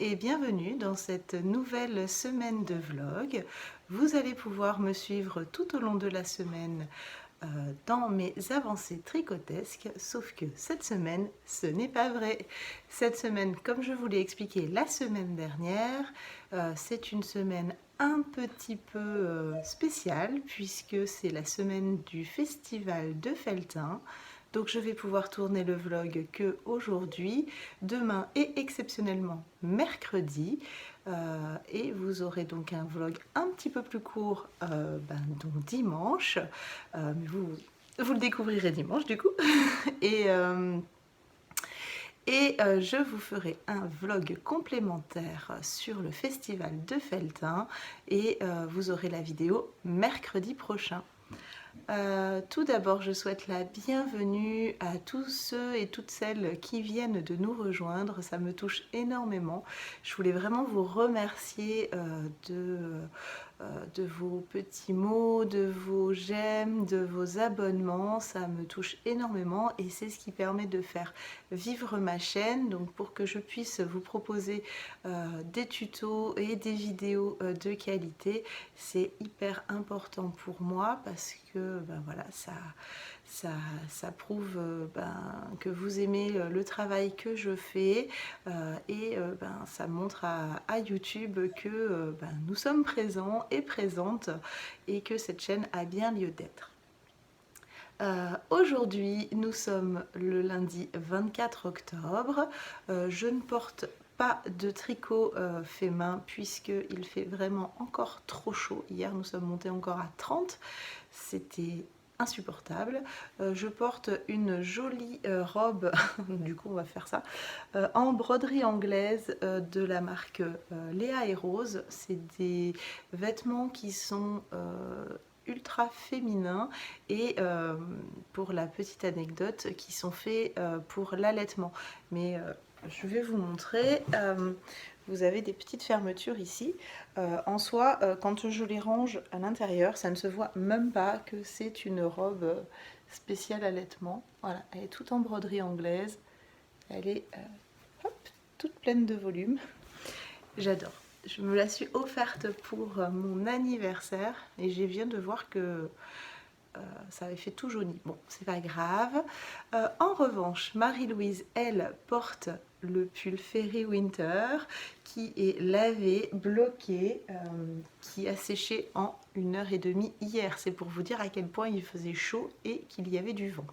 et bienvenue dans cette nouvelle semaine de vlog. Vous allez pouvoir me suivre tout au long de la semaine dans mes avancées tricotesques, sauf que cette semaine, ce n'est pas vrai. Cette semaine, comme je vous l'ai expliqué la semaine dernière, c'est une semaine un petit peu spéciale puisque c'est la semaine du festival de Felletin. Donc je vais pouvoir tourner le vlog que aujourd'hui, demain et exceptionnellement mercredi. Et vous aurez donc un vlog un petit peu plus court donc dimanche. Mais vous le découvrirez dimanche du coup. et je vous ferai un vlog complémentaire sur le festival de Felletin et vous aurez la vidéo mercredi prochain. Tout d'abord, je souhaite la bienvenue à tous ceux et toutes celles qui viennent de nous rejoindre. Ça me touche énormément. Je voulais vraiment vous remercier de vos petits mots, de vos j'aime, de vos abonnements. Ça me touche énormément et c'est ce qui permet de faire vivre ma chaîne. Donc pour que je puisse vous proposer des tutos et des vidéos de qualité, c'est hyper important pour moi parce que voilà, ça prouve que vous aimez le travail que je fais et ça montre à YouTube que nous sommes présents et présentes et que cette chaîne a bien lieu d'être. Aujourd'hui, nous sommes le lundi 24 octobre. Je ne porte pas de tricot fait main puisqu'il fait vraiment encore trop chaud. Hier, nous sommes montés encore à 30. C'était insupportable. Je porte une jolie robe, du coup on va faire ça, en broderie anglaise de la marque Léa et Rose. C'est des vêtements qui sont ultra féminins et pour la petite anecdote qui sont faits pour l'allaitement. Mais je vais vous montrer. Vous avez des petites fermetures ici. En soi, quand je les range à l'intérieur, ça ne se voit même pas que c'est une robe spéciale allaitement. Voilà, elle est toute en broderie anglaise. Elle est hop, toute pleine de volume. J'adore. Je me la suis offerte pour mon anniversaire et je viens de voir que ça avait fait tout jauni. Bon, c'est pas grave. En revanche, Marie-Louise, elle, porte le pull Fairy Winter qui est lavé, bloqué, qui a séché en 1h30 hier. C'est pour vous dire à quel point il faisait chaud et qu'il y avait du vent.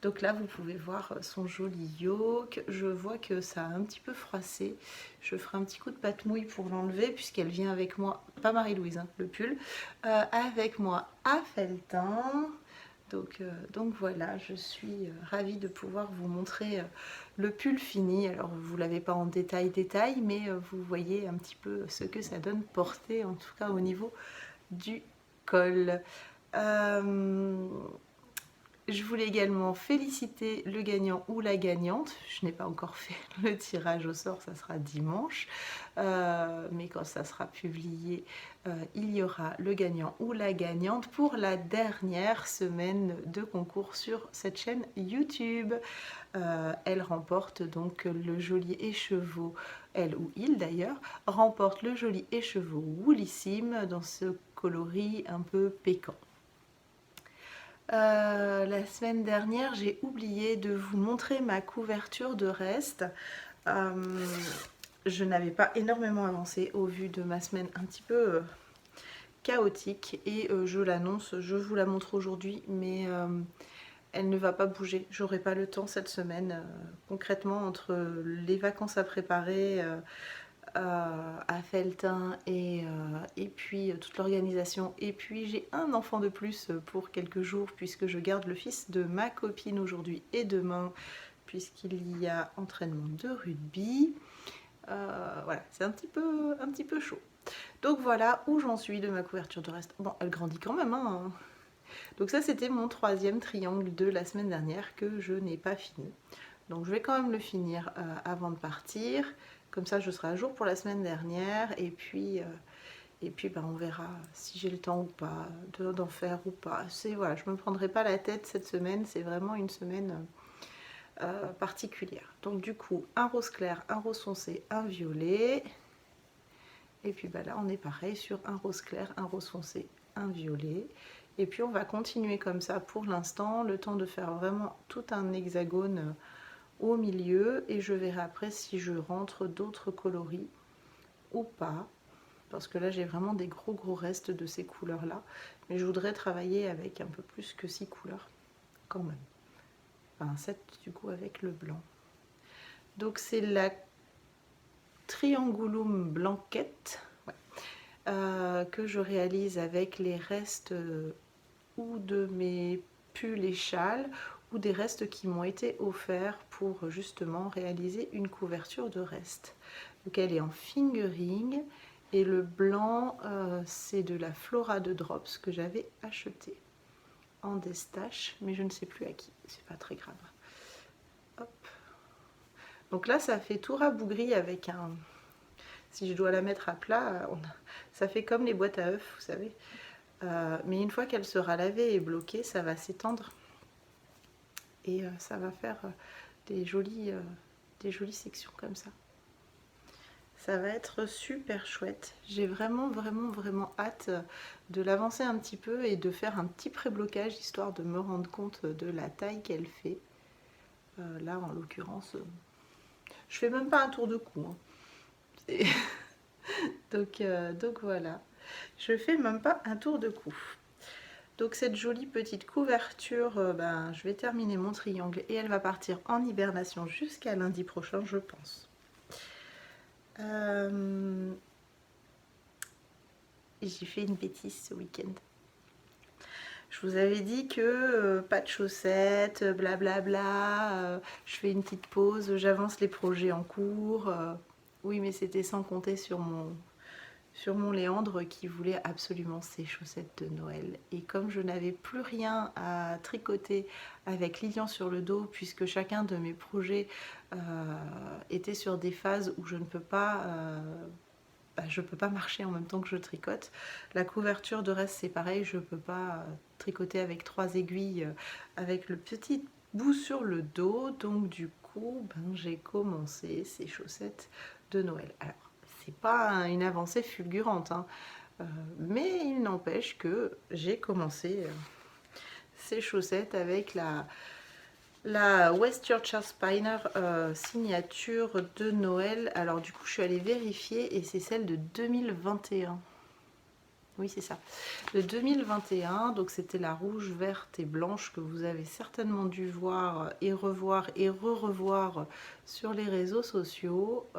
Donc là, vous pouvez voir son joli yoke. Je vois que ça a un petit peu froissé. Je ferai un petit coup de pâte mouille pour l'enlever puisqu'elle vient avec moi, pas Marie-Louise, hein, le pull, avec moi à Felletin. Donc voilà, je suis ravie de pouvoir vous montrer le pull fini. Alors vous ne l'avez pas en détail, mais vous voyez un petit peu ce que ça donne porté, en tout cas au niveau du col. Je voulais également féliciter le gagnant ou la gagnante. Je n'ai pas encore fait le tirage au sort, ça sera dimanche. Mais quand ça sera publié, il y aura le gagnant ou la gagnante pour la dernière semaine de concours sur cette chaîne YouTube. Elle remporte donc le joli écheveau, elle ou il d'ailleurs, remporte le joli écheveau Woolissime dans ce coloris un peu pécan. La semaine dernière, j'ai oublié de vous montrer ma couverture de reste. Je n'avais pas énormément avancé au vu de ma semaine un petit peu chaotique et je l'annonce, je vous la montre aujourd'hui, mais elle ne va pas bouger. J'aurai pas le temps cette semaine. Concrètement, entre les vacances à préparer, à Felletin et puis toute l'organisation, et puis j'ai un enfant de plus pour quelques jours puisque je garde le fils de ma copine aujourd'hui et demain puisqu'il y a entraînement de rugby. Voilà, c'est un petit peu chaud. Donc voilà où j'en suis de ma couverture de reste. Bon, elle grandit quand même, hein. Donc ça, c'était mon troisième triangle de la semaine dernière que je n'ai pas fini. Donc je vais quand même le finir avant de partir. Comme ça, je serai à jour pour la semaine dernière. Et puis on verra si j'ai le temps ou pas, d'en faire ou pas. Voilà, je ne me prendrai pas la tête cette semaine. C'est vraiment une semaine particulière. Donc du coup, un rose clair, un rose foncé, un violet. Et puis bah là, on est pareil sur un rose clair, un rose foncé, un violet. Et puis on va continuer comme ça pour l'instant, le temps de faire vraiment tout un hexagone au milieu. Et je verrai après si je rentre d'autres coloris ou pas. Parce que là, j'ai vraiment des gros restes de ces couleurs-là. Mais je voudrais travailler avec un peu plus que 6 couleurs, quand même. Enfin, 7 du coup avec le blanc. Donc c'est la Triangulum Blanquette, ouais, que je réalise avec les restes ou de mes pulls et châles ou des restes qui m'ont été offerts pour justement réaliser une couverture de reste. Donc elle est en fingering et le blanc c'est de la Flora de Drops que j'avais acheté en destache, mais je ne sais plus à qui, c'est pas très grave. Hop. Donc là ça fait tout rabougri avec un... Si je dois la mettre à plat, ça fait comme les boîtes à œufs, vous savez. Mais une fois qu'elle sera lavée et bloquée, ça va s'étendre et ça va faire des jolies sections comme ça. Ça va être super chouette. J'ai vraiment hâte de l'avancer un petit peu et de faire un petit pré-blocage histoire de me rendre compte de la taille qu'elle fait. Là, en l'occurrence, je fais même pas un tour de cou. Hein. Donc voilà, je fais même pas un tour de cou. Donc cette jolie petite couverture, je vais terminer mon triangle et elle va partir en hibernation jusqu'à lundi prochain, je pense. J'ai fait une bêtise ce week-end. Je vous avais dit que pas de chaussettes, blablabla, je fais une petite pause, j'avance les projets en cours. Oui, mais c'était sans compter sur mon Léandre qui voulait absolument ses chaussettes de Noël. Et comme je n'avais plus rien à tricoter avec Lilian sur le dos, puisque chacun de mes projets était sur des phases où je ne peux pas... je peux pas marcher en même temps que je tricote. La couverture de reste c'est pareil, je peux pas tricoter avec 3 aiguilles avec le petit bout sur le dos. Donc du coup, j'ai commencé ces chaussettes de Noël. Alors, c'est pas une avancée fulgurante, hein, mais il n'empêche que j'ai commencé ces chaussettes avec la West Yorkshire Spiner signature de Noël. Alors du coup je suis allée vérifier et c'est celle de 2021. Oui c'est ça, de 2021. Donc c'était la rouge, verte et blanche que vous avez certainement dû voir et revoir et re-revoir sur les réseaux sociaux.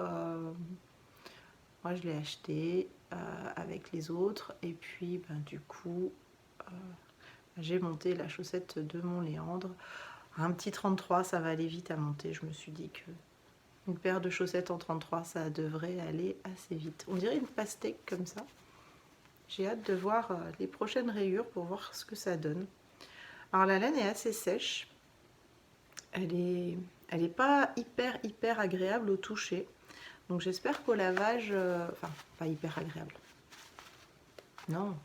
Moi je l'ai acheté avec les autres et puis du coup j'ai monté la chaussette de mon Léandre. Un petit 33, ça va aller vite à monter. Je me suis dit que une paire de chaussettes en 33, ça devrait aller assez vite. On dirait une pastèque comme ça. J'ai hâte de voir les prochaines rayures pour voir ce que ça donne. Alors la laine est assez sèche. Elle est pas hyper agréable au toucher. Donc j'espère qu'au lavage... enfin, pas hyper agréable. Non,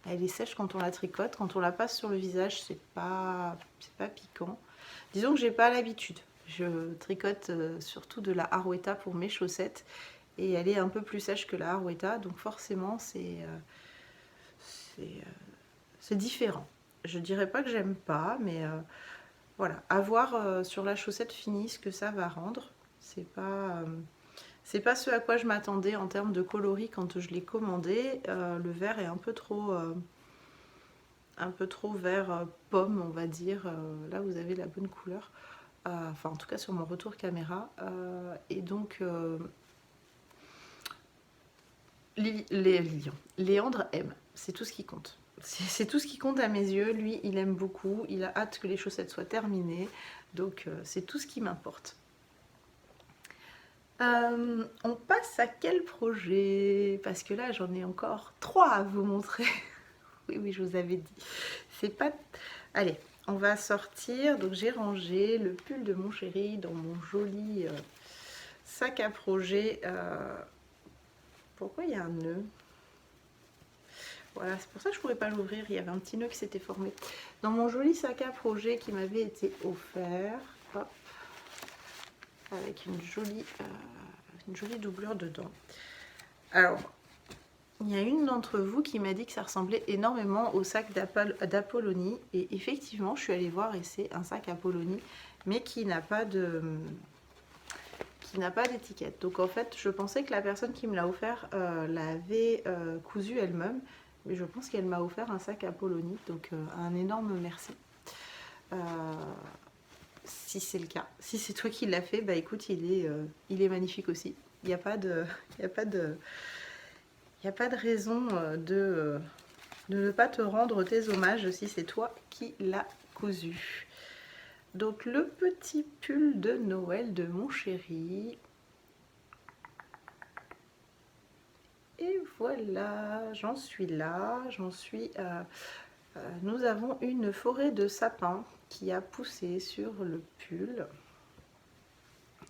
elle est sèche quand on la tricote. Quand on la passe sur le visage, c'est pas piquant. Disons que j'ai pas l'habitude. Je tricote surtout de la Harwetta pour mes chaussettes et elle est un peu plus sèche que la Harwetta, donc forcément c'est différent. Je dirais pas que j'aime pas, mais voilà, à voir sur la chaussette finie ce que ça va rendre. C'est pas ce à quoi je m'attendais en termes de coloris quand je l'ai commandé. Le vert est un peu trop vert pomme, on va dire. Là vous avez la bonne couleur. Enfin en tout cas sur mon retour caméra. Et donc Léandre aime, c'est tout ce qui compte. C'est tout ce qui compte à mes yeux. Lui il aime beaucoup, il a hâte que les chaussettes soient terminées. Donc c'est tout ce qui m'importe. On passe à quel projet? Parce que là j'en ai encore 3 à vous montrer. Oui, je vous avais dit. C'est pas... Allez, on va sortir. Donc j'ai rangé le pull de mon chéri dans mon joli sac à projet. Pourquoi il y a un nœud? Voilà, c'est pour ça que je ne pourrais pas l'ouvrir. Il y avait un petit nœud qui s'était formé. Dans mon joli sac à projet qui m'avait été offert. Hop. avec une jolie doublure dedans. Alors, il y a une d'entre vous qui m'a dit que ça ressemblait énormément au sac d'Apollonie. Et effectivement, je suis allée voir et c'est un sac Apollonie, mais qui n'a pas d'étiquette. Donc en fait, je pensais que la personne qui me l'a offert l'avait cousu elle-même. Mais je pense qu'elle m'a offert un sac Apollonie. Donc un énorme merci. Si c'est le cas. Si c'est toi qui l'as fait, bah écoute, il est magnifique aussi. Il n'y a pas de... Il n'y a pas de raison de ne pas te rendre tes hommages si c'est toi qui l'as cousu. Donc le petit pull de Noël de mon chéri. Et voilà, j'en suis là, nous avons une forêt de sapins qui a poussé sur le pull.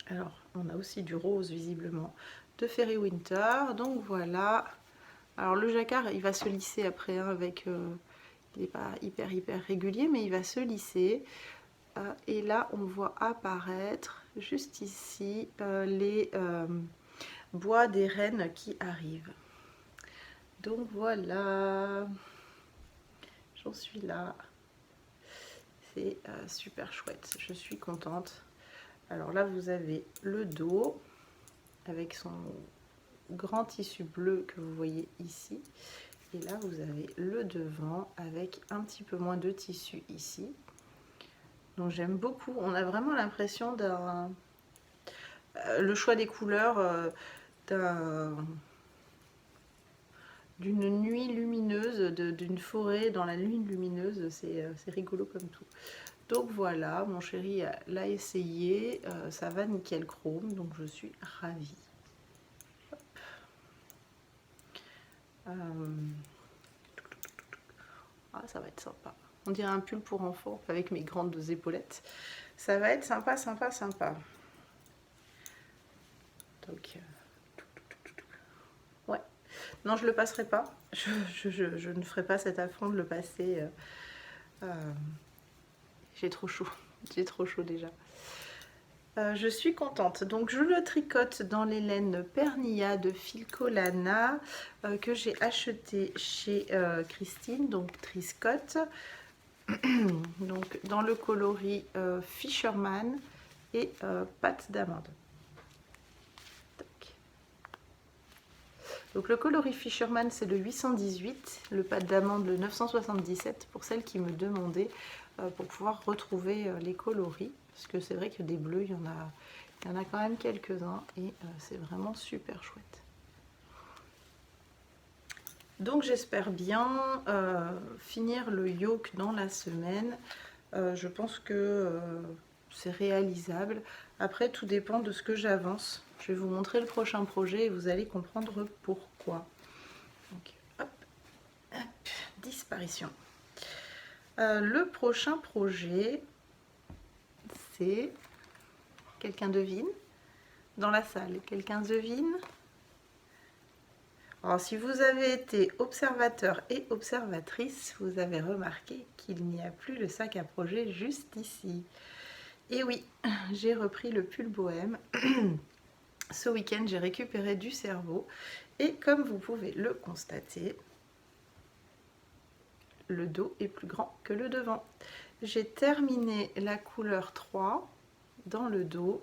Alors, on a aussi du rose visiblement de Fairy Winter. Donc voilà. Alors le jacquard, il va se lisser après hein, avec... il n'est pas hyper régulier, mais il va se lisser. Et là, on voit apparaître juste ici les bois des rennes qui arrivent. Donc voilà, j'en suis là. C'est super chouette, je suis contente. Alors là, vous avez le dos avec son grand tissu bleu que vous voyez ici. Et là, vous avez le devant avec un petit peu moins de tissu ici. Donc j'aime beaucoup. On a vraiment l'impression d'un... le choix des couleurs d'une nuit lumineuse, d'une forêt dans la nuit lumineuse. C'est rigolo comme tout. Donc voilà, mon chéri l'a essayé. Ça va nickel chrome, donc je suis ravie. Ah, ça va être sympa. On dirait un pull pour enfants avec mes grandes épaulettes. Ça va être sympa. Donc, ouais. Non, je le passerai pas. Je ne ferai pas cet affront de le passer. J'ai trop chaud. J'ai trop chaud déjà. Je suis contente. Donc je le tricote dans les laines Pernilla de Filcolana que j'ai acheté chez Christine, donc Triscotte. Donc dans le coloris Fisherman et pâte d'amande. Donc le coloris Fisherman c'est le 818, le pâte d'amande le 977 pour celles qui me demandaient pour pouvoir retrouver les coloris. Parce que c'est vrai que des bleus, il y en a quand même quelques-uns et c'est vraiment super chouette. Donc j'espère bien finir le yoke dans la semaine. Je pense que c'est réalisable. Après, tout dépend de ce que j'avance. Je vais vous montrer le prochain projet et vous allez comprendre pourquoi. Donc, hop, hop, disparition. Le prochain projet, c'est... Quelqu'un devine? Dans la salle, quelqu'un devine? Alors, si vous avez été observateur et observatrice, vous avez remarqué qu'il n'y a plus le sac à projet juste ici. Et oui, j'ai repris le pull bohème. Ce week-end, j'ai récupéré du cerveau. Et comme vous pouvez le constater, le dos est plus grand que le devant. J'ai terminé la couleur 3 dans le dos.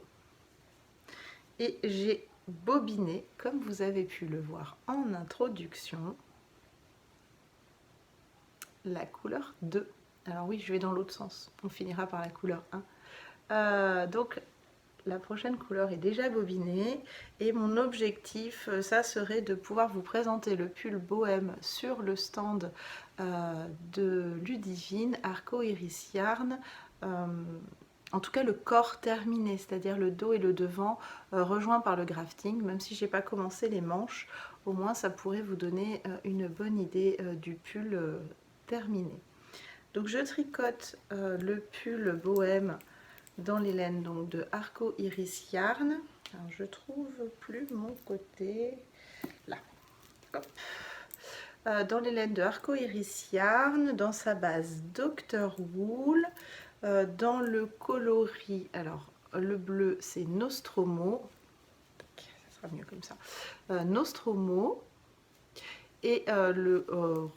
Et j'ai bobiné, comme vous avez pu le voir en introduction, la couleur 2. Alors oui, je vais dans l'autre sens. On finira par la couleur 1. Donc, la prochaine couleur est déjà bobinée. Et mon objectif, ça serait de pouvoir vous présenter le pull bohème sur le stand de Ludivine, Arco Iris Yarn. En tout cas le corps terminé, c'est-à-dire le dos et le devant rejoints par le grafting. Même si j'ai pas commencé les manches, au moins ça pourrait vous donner une bonne idée du pull terminé. Donc je tricote le pull bohème dans les laines donc, de Arco Iris Yarn. Alors, je trouve plus mon côté là. Hop. Dans les laines de Arco Iris Yarn, dans sa base Dr. Wool. Dans le coloris, alors le bleu c'est Nostromo, ça sera mieux comme ça, Nostromo, et le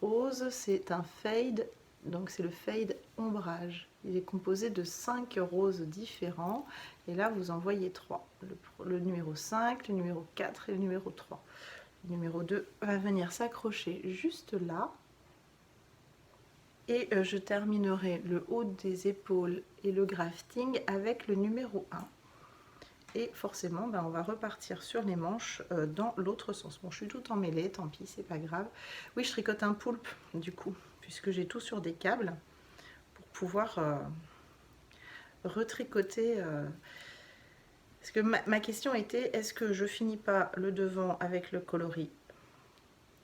rose c'est un fade, donc c'est le fade ombrage. Il est composé de 5 roses différents, et là vous en voyez 3, le numéro 5, le numéro 4 et le numéro 3. Le numéro 2 va venir s'accrocher juste là. Et je terminerai le haut des épaules et le grafting avec le numéro 1. Et forcément, on va repartir sur les manches dans l'autre sens. Bon, je suis tout emmêlée, tant pis, c'est pas grave. Oui, je tricote un poulpe, du coup, puisque j'ai tout sur des câbles, pour pouvoir retricoter. Parce que ma question était, est-ce que je finis pas le devant avec le coloris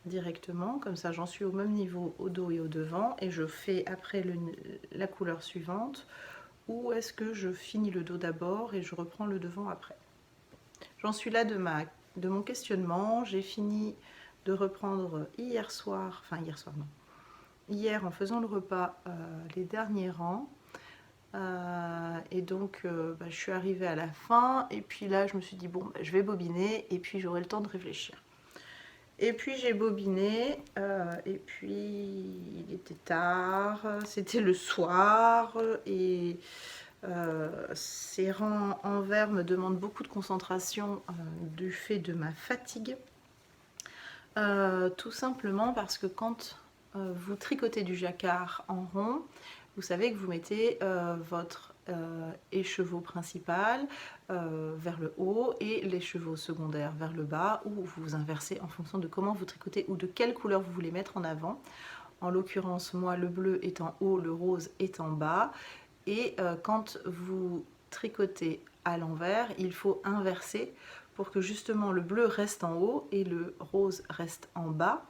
directement, comme ça j'en suis au même niveau au dos et au devant, et je fais après la couleur suivante, ou est-ce que je finis le dos d'abord et je reprends le devant après? J'en suis là de mon questionnement. J'ai fini de reprendre hier soir, enfin hier soir non, hier en faisant le repas, les derniers rangs, et donc je suis arrivée à la fin, et puis là je me suis dit bon, je vais bobiner et puis j'aurai le temps de réfléchir. Et puis j'ai bobiné, et puis il était tard, c'était le soir, et ces rangs en vert me demandent beaucoup de concentration du fait de ma fatigue. Tout simplement parce que quand vous tricotez du jacquard en rond, vous savez que vous mettez votre écheveau principal vers le haut et l'écheveau secondaire vers le bas, ou vous inversez en fonction de comment vous tricotez ou de quelle couleur vous voulez mettre en avant. En l'occurrence, moi, le bleu est en haut, le rose est en bas. Et quand vous tricotez à l'envers, il faut inverser pour que justement le bleu reste en haut et le rose reste en bas.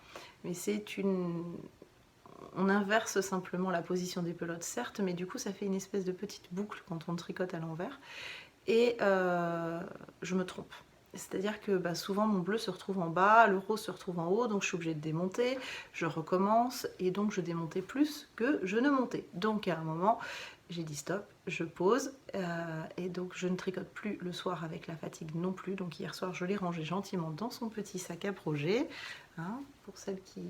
Mais c'est une... On inverse simplement la position des pelotes, certes, mais du coup ça fait une espèce de petite boucle quand on tricote à l'envers. Et je me trompe. C'est-à-dire que souvent mon bleu se retrouve en bas, le rose se retrouve en haut, donc je suis obligée de démonter, je recommence, et donc je démontais plus que je ne montais. Donc à un moment, j'ai dit stop, je pose, et donc je ne tricote plus le soir avec la fatigue non plus. Donc hier soir, je l'ai rangé gentiment dans son petit sac à projet, hein, pour celles qui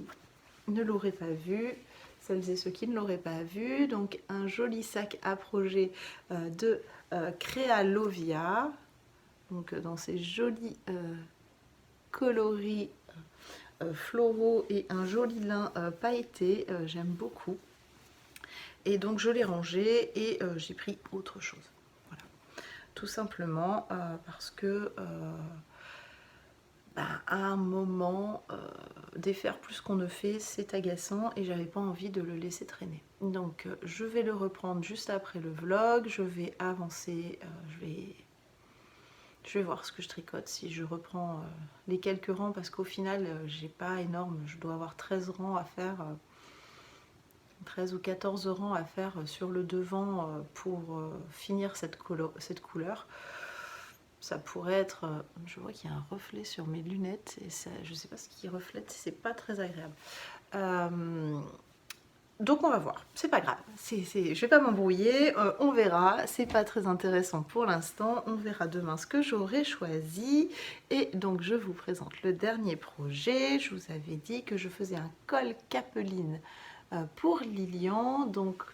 ne l'auraient pas vu, celles et ceux qui ne l'auraient pas vu. Donc un joli sac à projet de Crealovia, donc dans ces jolis coloris floraux et un joli lin pailleté, j'aime beaucoup. Et donc je l'ai rangé et j'ai pris autre chose. Voilà. Tout simplement parce que à un moment, défaire plus qu'on ne fait, c'est agaçant et j'avais pas envie de le laisser traîner. Donc je vais le reprendre juste après le vlog, je vais avancer, je vais voir ce que je tricote, si je reprends les quelques rangs, parce qu'au final j'ai pas énorme, je dois avoir 13 rangs à faire, 13 ou 14 rangs à faire sur le devant pour finir cette couleur. Ça pourrait être, je vois qu'il y a un reflet sur mes lunettes et ça, je sais pas ce qui reflète, c'est pas très agréable. Donc on va voir, c'est pas grave, je vais pas m'embrouiller, on verra, c'est pas très intéressant pour l'instant, on verra demain ce que j'aurai choisi. Et donc je vous présente le dernier projet. Je vous avais dit que je faisais un col capeline pour Lilian, donc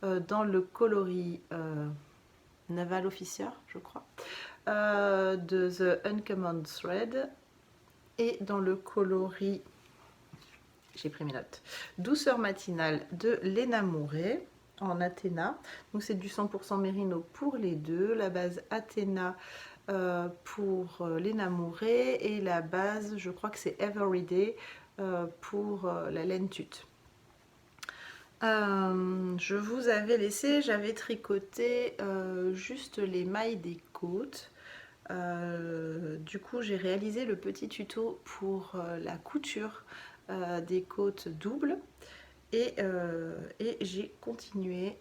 dans le coloris Naval Officer, je crois, de The Uncommon Thread, et dans le coloris, j'ai pris mes notes, Douceur matinale de Léna Mouret en Athéna. Donc c'est du 100% mérino pour les deux, la base Athéna pour Léna Mouret et la base, je crois que c'est Everyday pour la laine tute. Je vous avais laissé, j'avais tricoté juste les mailles des côtes. Du coup j'ai réalisé le petit tuto pour la couture des côtes doubles, et j'ai continué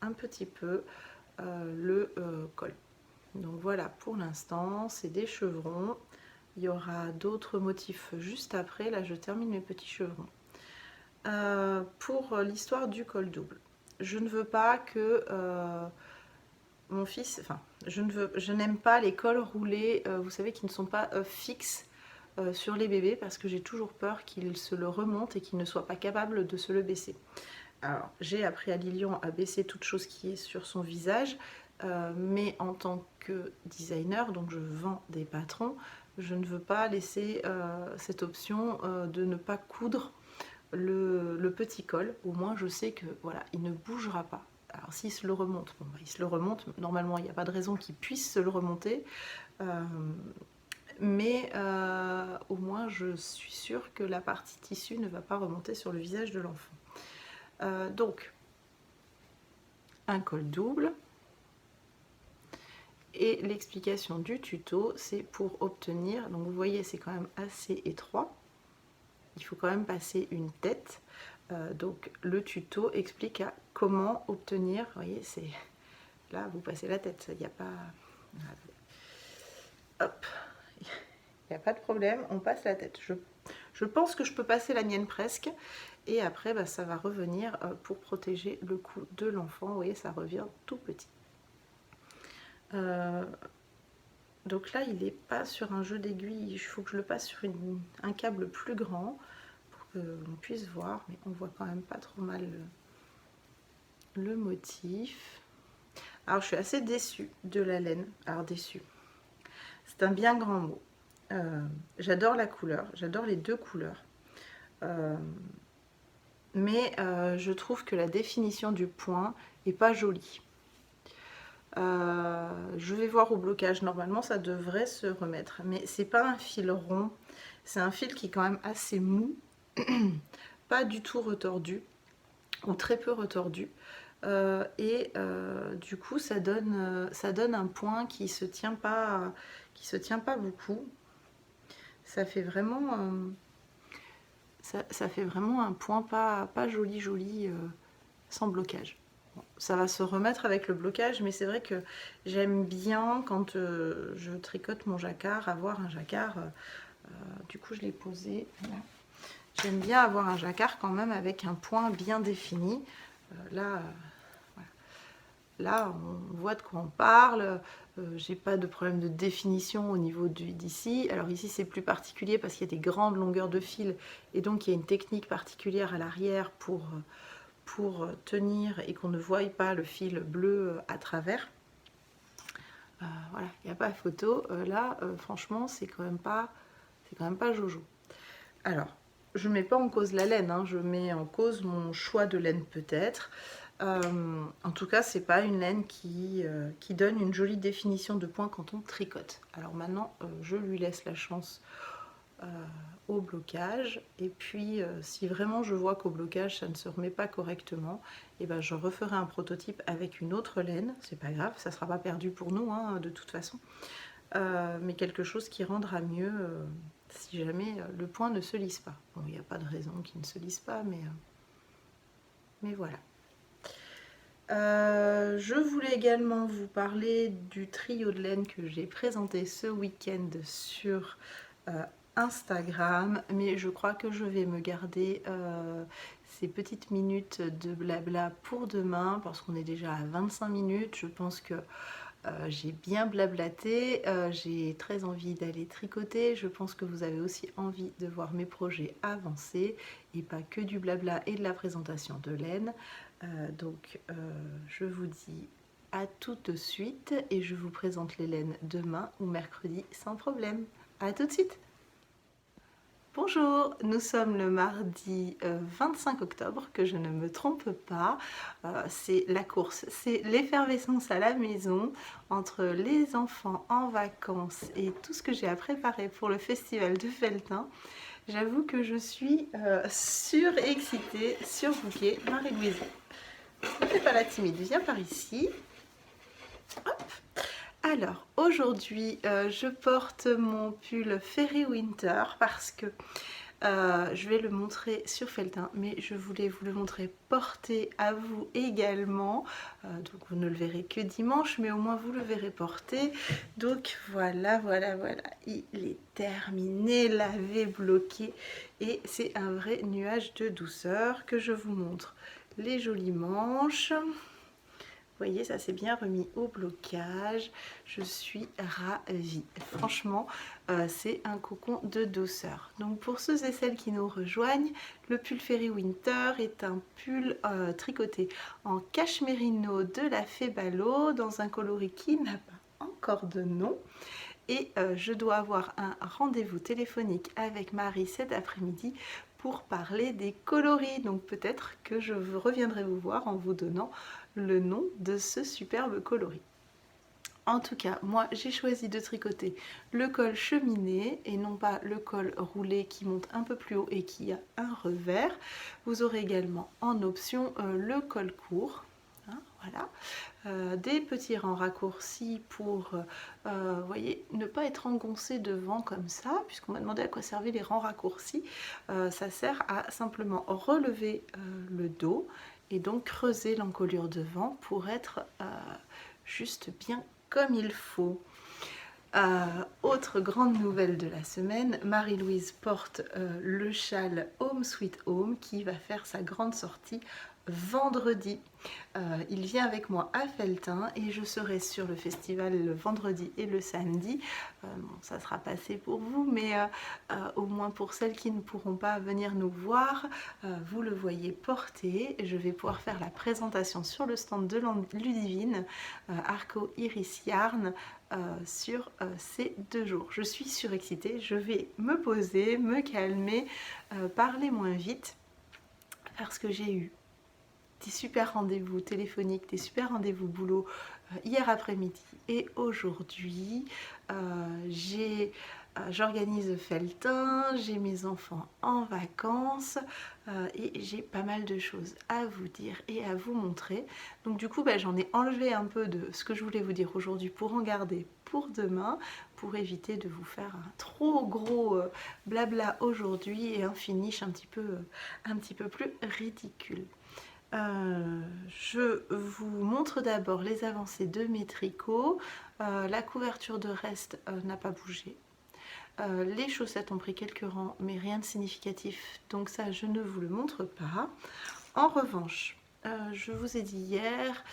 un petit peu le col. Donc voilà, pour l'instant c'est des chevrons, il y aura d'autres motifs juste après. Là je termine mes petits chevrons. Pour l'histoire du col double, je ne veux pas que mon fils, enfin, je n'aime pas les cols roulés, vous savez, qui ne sont pas fixes sur les bébés, parce que j'ai toujours peur qu'il se le remonte et qu'il ne soit pas capable de se le baisser. Alors, j'ai appris à Lilian à baisser toute chose qui est sur son visage, mais en tant que designer, donc je vends des patrons, je ne veux pas laisser cette option de ne pas coudre le petit col. Au moins, je sais que voilà, il ne bougera pas. Alors, s'il se le remonte, bon, bah, il se le remonte. Normalement, il n'y a pas de raison qu'il puisse se le remonter. Mais au moins, je suis sûre que la partie tissu ne va pas remonter sur le visage de l'enfant. Donc, un col double. Et l'explication du tuto, c'est pour obtenir, donc vous voyez, c'est quand même assez étroit. Il faut quand même passer une tête. Donc le tuto explique à comment obtenir, vous voyez, c'est là, vous passez la tête, il n'y a pas... Hop, il n'y a pas de problème, on passe la tête. Je pense que je peux passer la mienne presque. Et après, bah, ça va revenir pour protéger le cou de l'enfant. Vous voyez, ça revient tout petit. Donc là, il n'est pas sur un jeu d'aiguille. Il faut que je le passe sur un câble plus grand pour qu'on puisse voir. Mais on voit quand même pas trop mal le motif. Alors, je suis assez déçue de la laine. Alors, déçue, c'est un bien grand mot. J'adore la couleur. J'adore les deux couleurs. Mais je trouve que la définition du point est pas jolie. Je vais voir au blocage, normalement ça devrait se remettre, mais c'est pas un fil rond, c'est un fil qui est quand même assez mou, pas du tout retordu, ou très peu retordu, du coup ça donne un point qui se tient pas beaucoup. Ça fait vraiment ça fait vraiment un point pas joli sans blocage. Ça va se remettre avec le blocage, mais c'est vrai que j'aime bien quand je tricote mon jacquard, avoir un jacquard, du coup je l'ai posé, voilà. J'aime bien avoir un jacquard quand même avec un point bien défini. Là, voilà. Là on voit de quoi on parle, j'ai pas de problème de définition au niveau d'ici. Alors ici c'est plus particulier parce qu'il y a des grandes longueurs de fil et donc il y a une technique particulière à l'arrière pour tenir et qu'on ne voie pas le fil bleu à travers. Voilà, il n'y a pas photo. Là, franchement, c'est quand même pas jojo. Alors, je ne mets pas en cause la laine, hein, je mets en cause mon choix de laine peut-être. En tout cas, c'est pas une laine qui donne une jolie définition de point quand on tricote. Alors maintenant, je lui laisse la chance au blocage, et puis si vraiment je vois qu'au blocage ça ne se remet pas correctement, et ben je referai un prototype avec une autre laine, c'est pas grave, ça sera pas perdu pour nous hein, de toute façon, mais quelque chose qui rendra mieux si jamais le point ne se lisse pas. Bon, il n'y a pas de raison qu'il ne se lisse pas, mais voilà. Je voulais également vous parler du trio de laine que j'ai présenté ce week-end sur Instagram, mais je crois que je vais me garder ces petites minutes de blabla pour demain parce qu'on est déjà à 25 minutes. Je pense que j'ai bien blablaté, j'ai très envie d'aller tricoter. Je pense que vous avez aussi envie de voir mes projets avancer et pas que du blabla et de la présentation de laine. Donc je vous dis à tout de suite et je vous présente les laines demain ou mercredi sans problème. À tout de suite. Bonjour, nous sommes le mardi 25 octobre, que je ne me trompe pas. C'est la course, c'est l'effervescence à la maison entre les enfants en vacances et tout ce que j'ai à préparer pour le festival de Felletin. J'avoue que je suis surexcitée, surbookée. Marie-Louise, ne fais pas la timide, viens par ici. Hop. Alors aujourd'hui je porte mon pull Fairy Winter parce que je vais le montrer sur Felletin, mais je voulais vous le montrer porté à vous également. Donc vous ne le verrez que dimanche, mais au moins vous le verrez porté. Donc voilà, il est terminé, lavé, bloqué, et c'est un vrai nuage de douceur que je vous montre. Les jolies manches. voyez, ça s'est bien remis au blocage. Je suis ravie. Franchement, c'est un cocon de douceur. Donc pour ceux et celles qui nous rejoignent, le pull Fairy Winter est un pull tricoté en cachemérino de la Fée Balo dans un coloris qui n'a pas encore de nom. Et je dois avoir un rendez-vous téléphonique avec Marie cet après-midi pour parler des coloris. Donc peut-être que je reviendrai vous voir en vous donnant le nom de ce superbe coloris. En tout cas, moi j'ai choisi de tricoter le col cheminé et non pas le col roulé qui monte un peu plus haut et qui a un revers. Vous aurez également en option le col court. Voilà, des petits rangs raccourcis pour voyez, ne pas être engoncé devant comme ça, puisqu'on m'a demandé à quoi servaient les rangs raccourcis. Ça sert à simplement relever le dos et donc creuser l'encolure devant pour être juste bien comme il faut. Autre grande nouvelle de la semaine, Marie-Louise porte le châle Home Sweet Home qui va faire sa grande sortie vendredi. Il vient avec moi à Felletin et je serai sur le festival le vendredi et le samedi. Bon, ça sera passé pour vous, mais au moins pour celles qui ne pourront pas venir nous voir, vous le voyez porter. Je vais pouvoir faire la présentation sur le stand de Ludivine, Arco Iris Yarn, sur ces 2 jours. Je suis surexcitée, je vais me poser, me calmer, parler moins vite parce que j'ai eu des super rendez-vous téléphoniques, des super rendez-vous boulot hier après-midi et aujourd'hui. J'organise Felletin, j'ai mes enfants en vacances et j'ai pas mal de choses à vous dire et à vous montrer. Donc du coup, j'en ai enlevé un peu de ce que je voulais vous dire aujourd'hui pour en garder pour demain, pour éviter de vous faire un trop gros blabla aujourd'hui et un finish un petit peu plus ridicule. Je vous montre d'abord les avancées de mes tricots. La couverture de reste n'a pas bougé. Les chaussettes ont pris quelques rangs, mais rien de significatif, donc ça je ne vous le montre pas. En revanche, je vous ai dit hier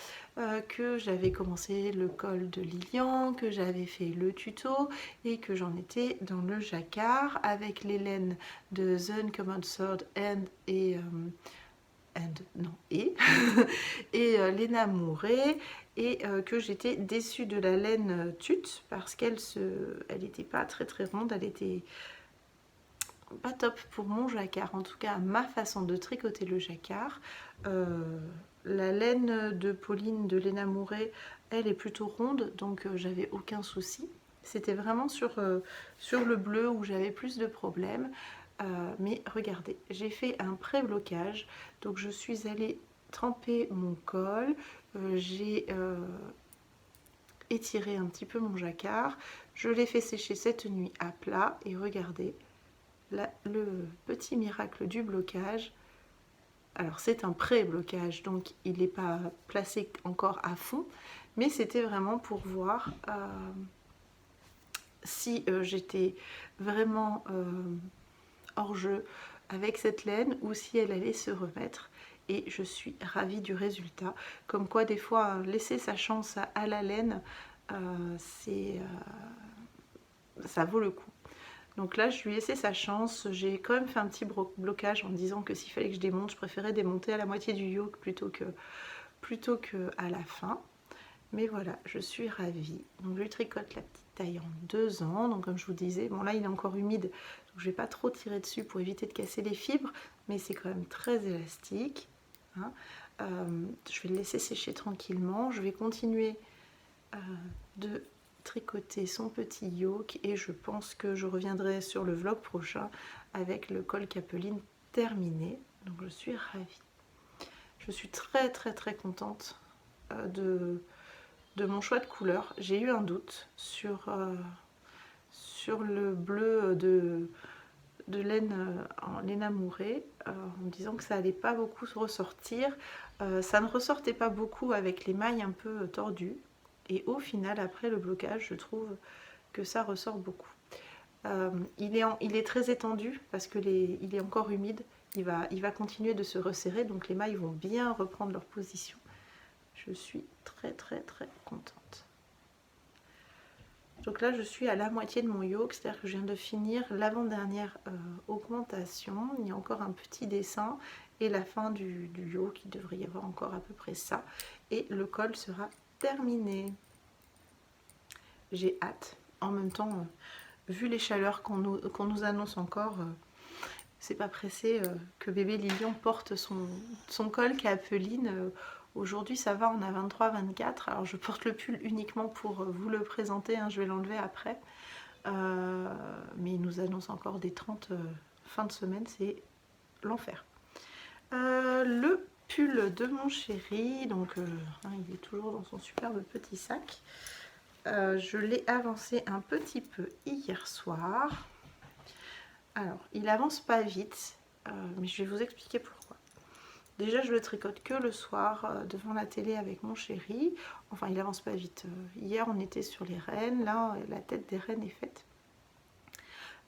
que j'avais commencé le col de Lilian, que j'avais fait le tuto et que j'en étais dans le jacquard avec les laines de The Uncommon Sword et Léna Mouret et que j'étais déçue de la laine Tute parce qu'elle n'était pas très ronde, elle était pas top pour mon jacquard, en tout cas ma façon de tricoter le jacquard. La laine de Pauline de Léna Mouret, elle est plutôt ronde, donc j'avais aucun souci. C'était vraiment sur le bleu où j'avais plus de problèmes. Mais regardez, j'ai fait un pré-blocage, donc je suis allée tremper mon col, j'ai étiré un petit peu mon jacquard, je l'ai fait sécher cette nuit à plat et regardez le petit miracle du blocage. Alors c'est un pré-blocage, donc il n'est pas placé encore à fond, mais c'était vraiment pour voir si j'étais vraiment hors jeu avec cette laine ou si elle allait se remettre, et je suis ravie du résultat. Comme quoi des fois laisser sa chance à la laine, ça vaut le coup. Donc là je lui ai laissé sa chance, j'ai quand même fait un petit blocage en disant que s'il fallait que je démonte, je préférais démonter à la moitié du yoke plutôt que à la fin. Mais voilà, je suis ravie. Donc je lui tricote la petite taille en 2 ans. Donc comme je vous disais, bon là il est encore humide, donc je vais pas trop tirer dessus pour éviter de casser les fibres, mais c'est quand même très élastique. Hein. Je vais le laisser sécher tranquillement. Je vais continuer de tricoter son petit yoke et je pense que je reviendrai sur le vlog prochain avec le col capeline terminé. Donc je suis ravie. Je suis très contente de mon choix de couleur. J'ai eu un doute sur le bleu de laine en Léna Mouret en me disant que ça allait pas beaucoup se ressortir. Ça ne ressortait pas beaucoup avec les mailles un peu tordues, et au final après le blocage je trouve que ça ressort beaucoup. Il est très étendu parce que il est encore humide, il va continuer de se resserrer, donc les mailles vont bien reprendre leur position. Je suis très très très très contente. Donc là je suis à la moitié de mon yoke, c'est-à-dire que je viens de finir l'avant-dernière augmentation. Il y a encore un petit dessin et la fin du yoke, il devrait y avoir encore à peu près ça. Et le col sera terminé. J'ai hâte. En même temps, vu les chaleurs qu'on nous annonce encore, c'est pas pressé que bébé Lilian porte son col Capeline. Aujourd'hui ça va, on a 23-24. Alors je porte le pull uniquement pour vous le présenter, hein, je vais l'enlever après. Mais il nous annonce encore des 30 fin de semaine, c'est l'enfer. Le pull de mon chéri, donc hein, il est toujours dans son superbe petit sac. Je l'ai avancé un petit peu hier soir. Alors, il avance pas vite, mais je vais vous expliquer pourquoi. Déjà, je le tricote que le soir devant la télé avec mon chéri. Enfin, il avance pas vite. Hier, on était sur les rennes. Là, la tête des rennes est faite.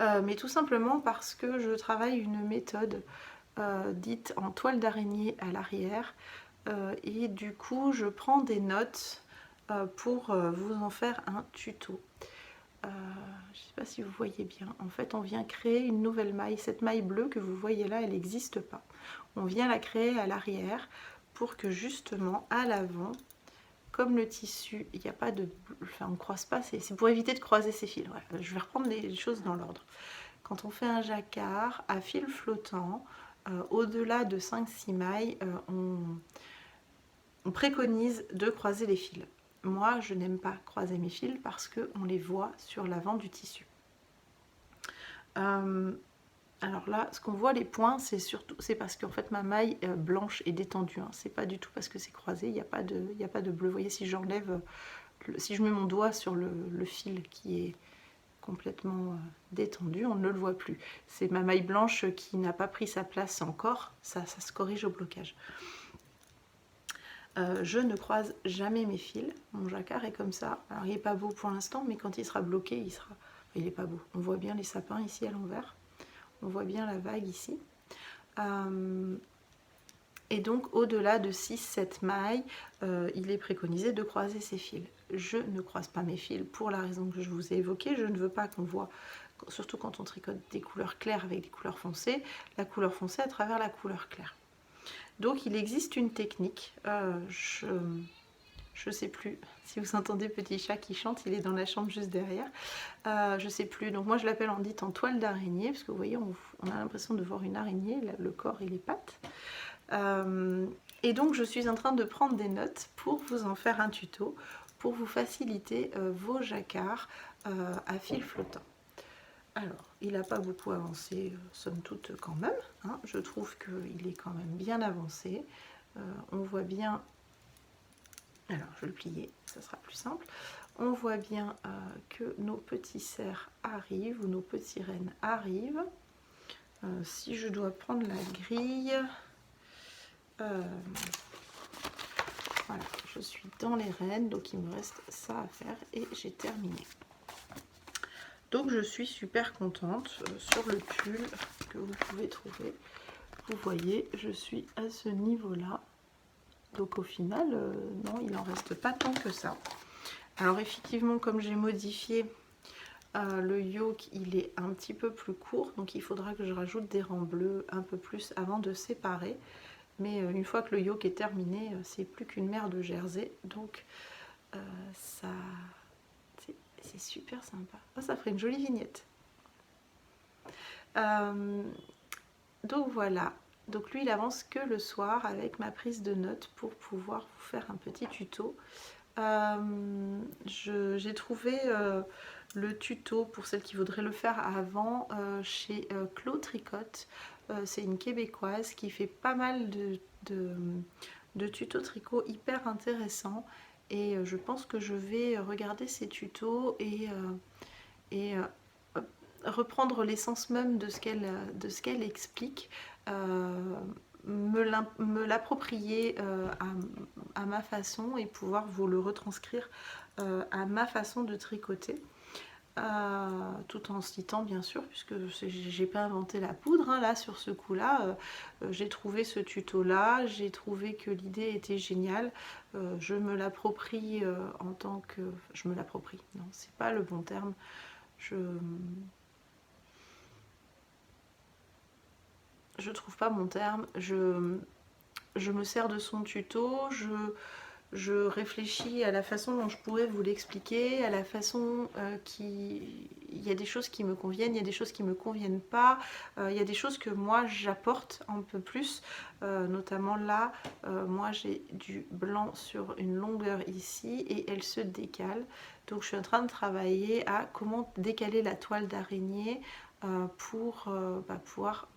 Mais tout simplement parce que je travaille une méthode dite en toile d'araignée à l'arrière. Et du coup, je prends des notes pour vous en faire un tuto. Je ne sais pas si vous voyez bien. En fait, on vient créer une nouvelle maille. Cette maille bleue que vous voyez là, elle n'existe pas. On vient la créer à l'arrière pour que justement, à l'avant, comme le tissu, il n'y a pas de... Enfin, on ne croise pas. C'est pour éviter de croiser ces fils. Ouais, je vais reprendre les choses dans l'ordre. Quand on fait un jacquard à fil flottant, au-delà de 5-6 mailles, on préconise de croiser les fils. Moi, je n'aime pas croiser mes fils parce qu'on les voit sur l'avant du tissu. Alors là, ce qu'on voit les points, c'est parce qu'en fait ma maille blanche est détendue. Hein. C'est pas du tout parce que c'est croisé, il n'y a pas de bleu. Vous voyez, si j'enlève, si je mets mon doigt sur le fil qui est complètement détendu, on ne le voit plus. C'est ma maille blanche qui n'a pas pris sa place encore, ça se corrige au blocage. Je ne croise jamais mes fils. Mon jacquard est comme ça. Alors il n'est pas beau pour l'instant, mais quand il sera bloqué, il n'est pas beau. On voit bien les sapins ici à l'envers. On voit bien la vague ici. Et donc au-delà de 6-7 mailles, il est préconisé de croiser ses fils. Je ne croise pas mes fils pour la raison que je vous ai évoquée. Je ne veux pas qu'on voit, surtout quand on tricote des couleurs claires avec des couleurs foncées, la couleur foncée à travers la couleur claire. Donc il existe une technique, je ne sais plus si vous entendez petit chat qui chante, il est dans la chambre juste derrière, je ne sais plus, donc moi je l'appelle en toile d'araignée, parce que vous voyez on a l'impression de voir une araignée, le corps et les pattes. Et donc je suis en train de prendre des notes pour vous en faire un tuto, pour vous faciliter vos jacquards à fil flottant. Alors, il n'a pas beaucoup avancé, somme toute quand même. Hein. Je trouve qu'il est quand même bien avancé. On voit bien... Alors, je vais le plier, ça sera plus simple. On voit bien que nos petits cerfs arrivent, ou nos petits rennes arrivent. Si je dois prendre la grille... voilà, je suis dans les rennes, donc il me reste ça à faire et j'ai terminé. Donc je suis super contente sur le pull que vous pouvez trouver. Vous voyez, je suis à ce niveau-là. Donc au final, non, il n'en reste pas tant que ça. Alors effectivement, comme j'ai modifié le yoke, il est un petit peu plus court. Donc il faudra que je rajoute des rangs bleus un peu plus avant de séparer. Mais une fois que le yoke est terminé, c'est plus qu'une mer de jersey. Donc ça... C'est super sympa. Oh, ça ferait une jolie vignette. Donc voilà. Donc lui, il avance que le soir avec ma prise de notes pour pouvoir vous faire un petit tuto. J'ai trouvé le tuto pour celles qui voudraient le faire avant chez Claude Tricotte. C'est une québécoise qui fait pas mal de tutos tricot hyper intéressants. Et je pense que je vais regarder ces tutos et reprendre l'essence même de ce qu'elle explique, me l'approprier à ma façon et pouvoir vous le retranscrire à ma façon de tricoter. tout en citant bien sûr, puisque j'ai pas inventé la poudre hein, là sur ce coup là. J'ai trouvé ce tuto là, j'ai trouvé que l'idée était géniale. Je me l'approprie en tant que... Je me l'approprie, non c'est pas le bon terme. Je trouve pas mon terme. Je me sers de son tuto, je réfléchis à la façon dont je pourrais vous l'expliquer, à la façon il y a des choses qui me conviennent, il y a des choses qui me conviennent pas, il y a des choses que moi j'apporte un peu plus, notamment là, moi j'ai du blanc sur une longueur ici et elle se décale. Donc je suis en train de travailler à comment décaler la toile d'araignée pour pouvoir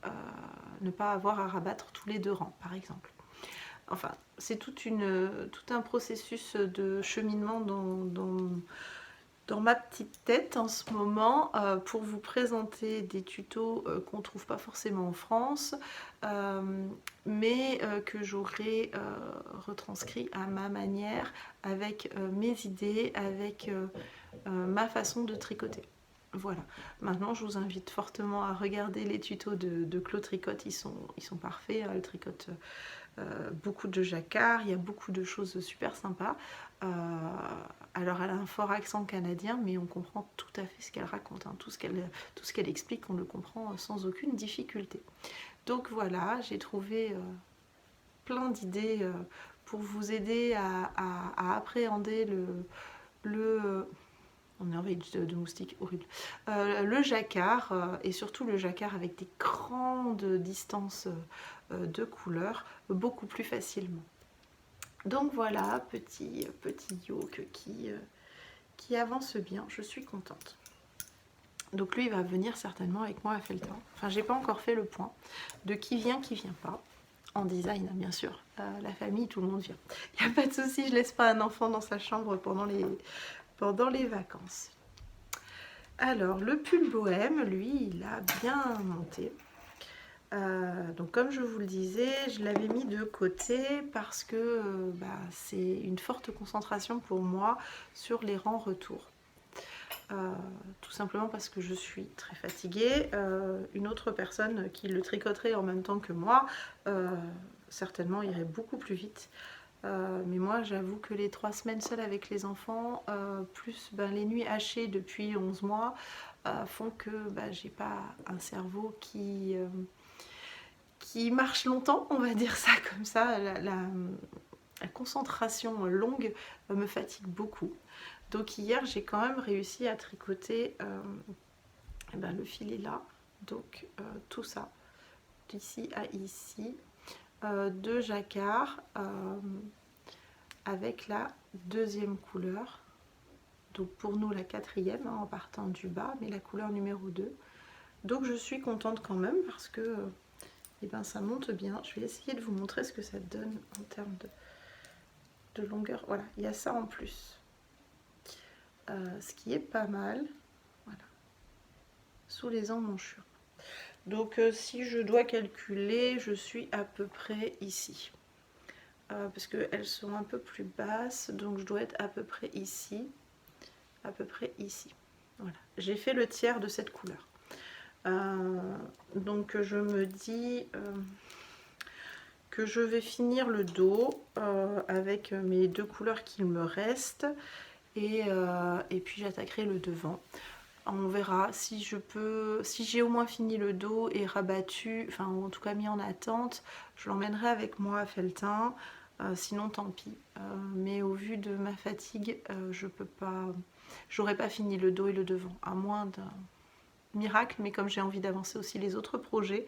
ne pas avoir à rabattre tous les 2 rangs par exemple. Enfin, c'est tout un processus de cheminement dans ma petite tête en ce moment pour vous présenter des tutos qu'on ne trouve pas forcément en France, mais que j'aurai retranscrit à ma manière, avec mes idées, avec ma façon de tricoter. Voilà, maintenant je vous invite fortement à regarder les tutos de Claude Tricotte, ils sont parfaits, elle tricote beaucoup de jacquard, il y a beaucoup de choses super sympas. Alors elle a un fort accent canadien, mais on comprend tout à fait ce qu'elle raconte, hein. Tout ce qu'elle explique, on le comprend sans aucune difficulté. Donc voilà, j'ai trouvé plein d'idées pour vous aider à appréhender on est envahi de moustiques, horrible. Le jacquard, et surtout le jacquard avec des grandes distances de couleurs, beaucoup plus facilement. Donc voilà, petit yoke qui avance bien, je suis contente. Donc lui, il va venir certainement avec moi à Felletin. Enfin, j'ai pas encore fait le point de qui vient pas. En design, bien sûr. La famille, tout le monde vient. Il n'y a pas de souci, je laisse pas un enfant dans sa chambre pendant les vacances. Alors, le pull bohème, lui, il a bien monté. Donc comme je vous le disais, je l'avais mis de côté parce que c'est une forte concentration pour moi sur les rangs retour. Tout simplement parce que je suis très fatiguée. Une autre personne qui le tricoterait en même temps que moi, certainement irait beaucoup plus vite. Mais moi j'avoue que les 3 semaines seules avec les enfants, plus les nuits hachées depuis 11 mois, font que j'ai pas un cerveau qui marche longtemps, on va dire ça comme ça. La concentration longue me fatigue beaucoup. Donc hier j'ai quand même réussi à tricoter le filet là, donc tout ça, d'ici à ici, de jacquard avec la 2e couleur, donc pour nous la 4e en partant du bas, mais la couleur numéro 2. Donc je suis contente quand même parce que ça monte bien. Je vais essayer de vous montrer ce que ça donne en termes de longueur. Voilà, il y a ça en plus. Ce qui est pas mal. Voilà. Sous les emmanchures. Donc si je dois calculer, je suis à peu près ici. Parce qu'elles sont un peu plus basses, donc je dois être à peu près ici. À peu près ici. Voilà. J'ai fait le tiers de cette couleur. Donc je me dis que je vais finir le dos avec mes 2 couleurs qu'il me reste et puis j'attaquerai le devant. On verra si je peux, si j'ai au moins fini le dos et rabattu, enfin en tout cas mis en attente, je l'emmènerai avec moi à Felletin, sinon tant pis. Mais au vu de ma fatigue, je peux pas, j'aurais pas fini le dos et le devant, à moins d'un miracle, mais comme j'ai envie d'avancer aussi les autres projets,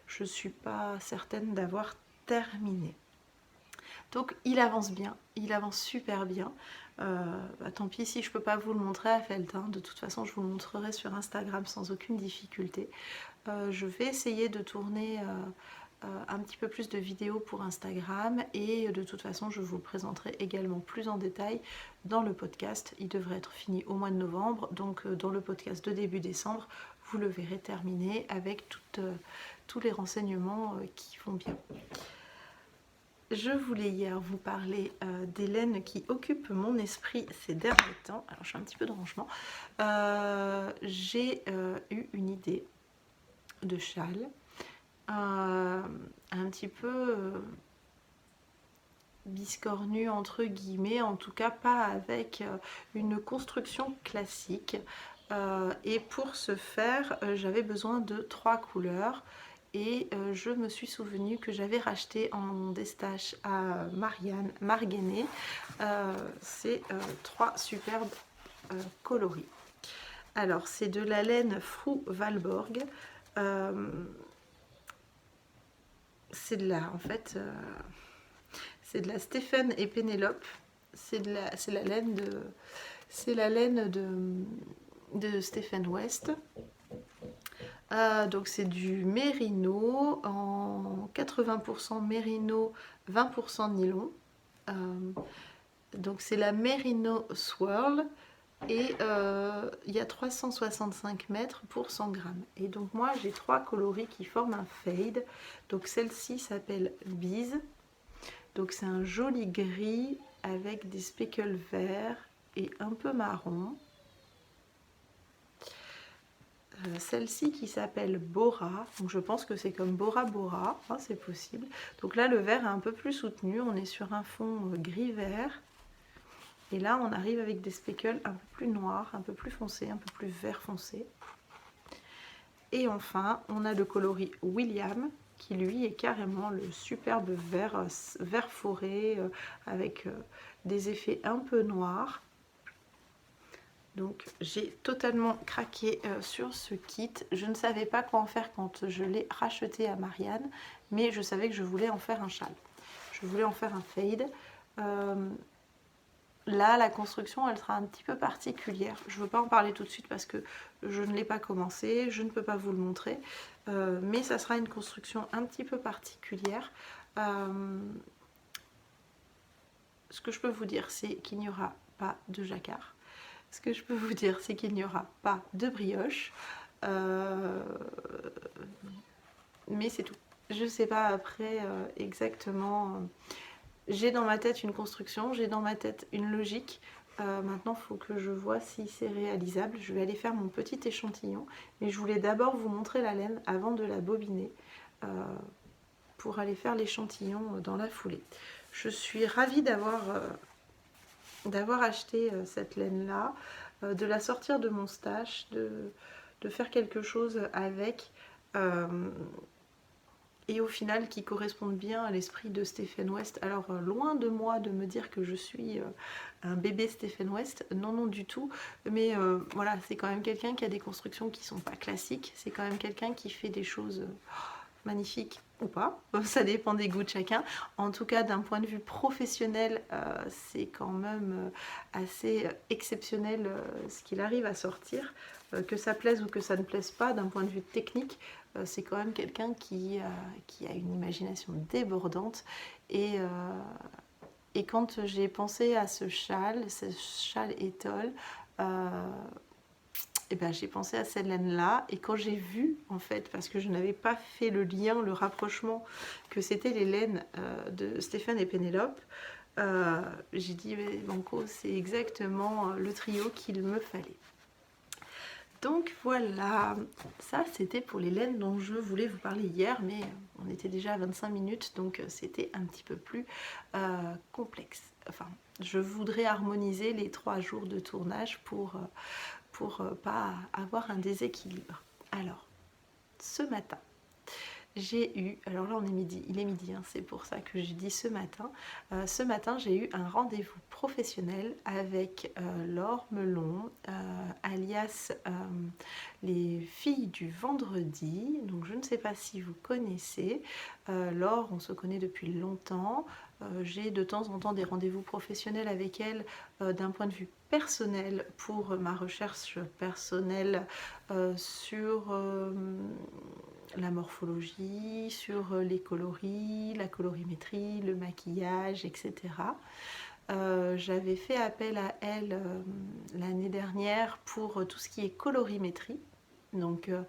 je suis pas certaine d'avoir terminé. Donc il avance bien, il avance super bien. Tant pis si je peux pas vous le montrer à Felletin, de toute façon je vous le montrerai sur Instagram sans aucune difficulté. Je vais essayer de tourner un petit peu plus de vidéos pour Instagram et de toute façon je vous le présenterai également plus en détail dans le podcast. Il devrait être fini au mois de novembre, donc dans le podcast de début décembre vous le verrez terminé avec tous les renseignements qui vont bien. je voulais hier vous parler des laines qui occupent mon esprit ces derniers temps. Alors je fais un petit peu de rangement. J'ai eu une idée de châle un petit peu biscornu entre guillemets, en tout cas pas avec une construction classique. Et pour ce faire, j'avais besoin de 3 couleurs. Et je me suis souvenu que j'avais racheté en destache à Marianne Marguenet ces 3 superbes coloris. Alors c'est de la laine Frou Valborg. C'est de la, en fait, c'est de la Stéphane et Pénélope. C'est la laine de Stephen West. Donc c'est du mérino en 80% mérino, 20% nylon. Donc c'est la Merino Swirl et il y a 365 mètres pour 100 grammes. Et donc moi j'ai 3 coloris qui forment un fade. Donc celle-ci s'appelle Bise. Donc c'est un joli gris avec des speckles verts et un peu marron. Celle-ci qui s'appelle Bora, donc je pense que c'est comme Bora Bora, hein, c'est possible. Donc là le vert est un peu plus soutenu, on est sur un fond gris-vert. Et là on arrive avec des speckles un peu plus noirs, un peu plus foncés, un peu plus vert foncé. Et enfin on a le coloris William, qui lui est carrément le superbe vert, vert forêt, avec des effets un peu noirs. Donc j'ai totalement craqué sur ce kit. Je ne savais pas quoi en faire quand je l'ai racheté à Marianne, mais je savais que je voulais en faire un châle. Je voulais en faire un fade. Là, la construction, elle sera un petit peu particulière. Je ne veux pas en parler tout de suite parce que je ne l'ai pas commencé, je ne peux pas vous le montrer. Mais ça sera une construction un petit peu particulière. Ce que je peux vous dire, c'est qu'il n'y aura pas de jacquard. Ce que je peux vous dire, c'est qu'il n'y aura pas de brioche. Mais c'est tout. Je ne sais pas après exactement. J'ai dans ma tête une construction, j'ai dans ma tête une logique. Maintenant, il faut que je vois si c'est réalisable. Je vais aller faire mon petit échantillon. Mais je voulais d'abord vous montrer la laine avant de la bobiner pour aller faire l'échantillon dans la foulée. Je suis ravie d'avoir acheté cette laine là, de la sortir de mon stash, de faire quelque chose avec et au final qui corresponde bien à l'esprit de Stephen West. Alors loin de moi de me dire que je suis un bébé Stephen West, non non du tout, mais voilà, c'est quand même quelqu'un qui a des constructions qui sont pas classiques, c'est quand même quelqu'un qui fait des choses magnifique ou pas, ça dépend des goûts de chacun. En tout cas, d'un point de vue professionnel, c'est quand même assez exceptionnel ce qu'il arrive à sortir. Que ça plaise ou que ça ne plaise pas, d'un point de vue technique, c'est quand même quelqu'un qui a une imagination débordante. Et quand j'ai pensé à ce châle étole, et ben, j'ai pensé à cette laine là, et quand j'ai vu en fait, parce que je n'avais pas fait le lien, le rapprochement que c'était les laines de Stéphane et Pénélope, j'ai dit mais Banco, c'est exactement le trio qu'il me fallait. Donc voilà, ça c'était pour les laines dont je voulais vous parler hier, mais on était déjà à 25 minutes, donc c'était un petit peu plus complexe. Enfin, je voudrais harmoniser les 3 jours de tournage pour pas avoir un déséquilibre. Alors, ce matin, j'ai eu, alors là on est midi, il est midi, hein, c'est pour ça que j'ai dit ce matin. Ce matin, j'ai eu un rendez-vous professionnel avec Laure Melon, alias les filles du vendredi. Donc je ne sais pas si vous connaissez. Laure, on se connaît depuis longtemps. J'ai de temps en temps des rendez-vous professionnels avec elle d'un point de vue personnel pour ma recherche personnelle sur la morphologie, sur les coloris, la colorimétrie, le maquillage, etc. J'avais fait appel à elle l'année dernière pour tout ce qui est colorimétrie. Donc euh,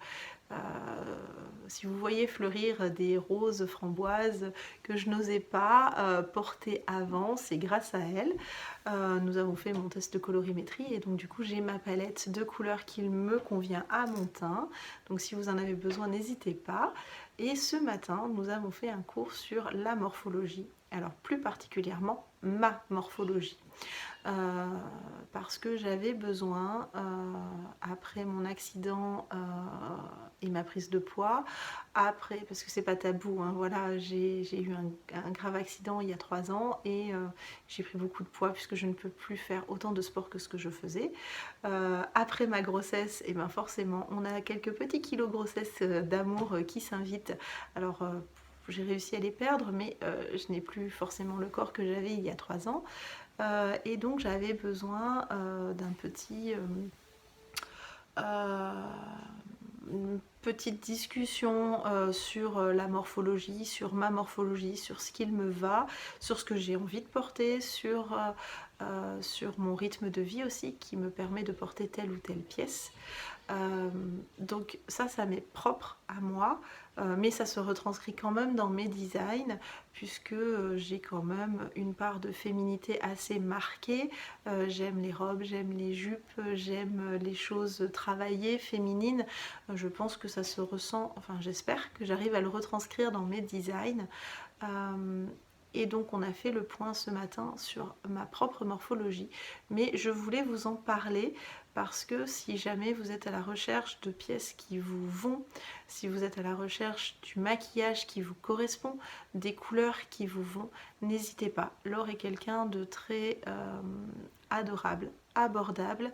si vous voyez fleurir des roses framboises que je n'osais pas porter avant, c'est grâce à elle. Nous avons fait mon test de colorimétrie et donc du coup j'ai ma palette de couleurs qui me convient à mon teint. Donc si vous en avez besoin, n'hésitez pas. Et ce matin, nous avons fait un cours sur la morphologie. Alors plus particulièrement ma morphologie. Euh, parce que j'avais besoin, après mon accident et ma prise de poids, après, parce que c'est pas tabou, hein, voilà, j'ai eu un grave accident il y a 3 ans et j'ai pris beaucoup de poids puisque je ne peux plus faire autant de sport que ce que je faisais. Après ma grossesse, et ben forcément, on a quelques petits kilos grossesse d'amour qui s'invitent. Alors, j'ai réussi à les perdre, mais je n'ai plus forcément le corps que j'avais il y a 3 ans. Et donc j'avais besoin d'un petit une petite discussion sur la morphologie, sur ma morphologie, sur ce qu'il me va, sur ce que j'ai envie de porter, sur mon rythme de vie aussi qui me permet de porter telle ou telle pièce. Donc ça m'est propre à moi, mais ça se retranscrit quand même dans mes designs puisque j'ai quand même une part de féminité assez marquée. J'aime les robes, j'aime les jupes, j'aime les choses travaillées, féminines. Je pense que ça se ressent, enfin j'espère que j'arrive à le retranscrire dans mes designs. Et donc on a fait le point ce matin sur ma propre morphologie, mais je voulais vous en parler parce que si jamais vous êtes à la recherche de pièces qui vous vont, si vous êtes à la recherche du maquillage qui vous correspond, des couleurs qui vous vont, n'hésitez pas. Laure est quelqu'un de très adorable, abordable.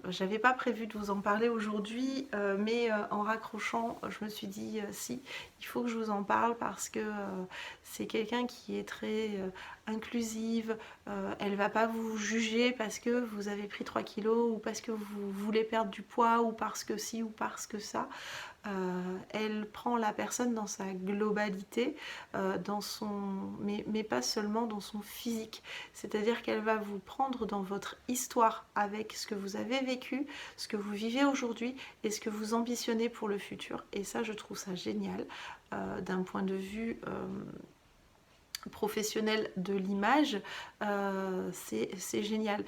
J'avais pas prévu de vous en parler aujourd'hui, mais en raccrochant, je me suis dit si, il faut que je vous en parle parce que c'est quelqu'un qui est très inclusive. Elle va pas vous juger parce que vous avez pris 3 kilos ou parce que vous voulez perdre du poids ou parce que ci ou parce que ça. Elle prend la personne dans sa globalité, mais pas seulement dans son physique. C'est-à-dire qu'elle va vous prendre dans votre histoire avec ce que vous avez vécu, ce que vous vivez aujourd'hui et ce que vous ambitionnez pour le futur. Et ça, je trouve ça génial d'un point de vue professionnel de l'image, c'est génial.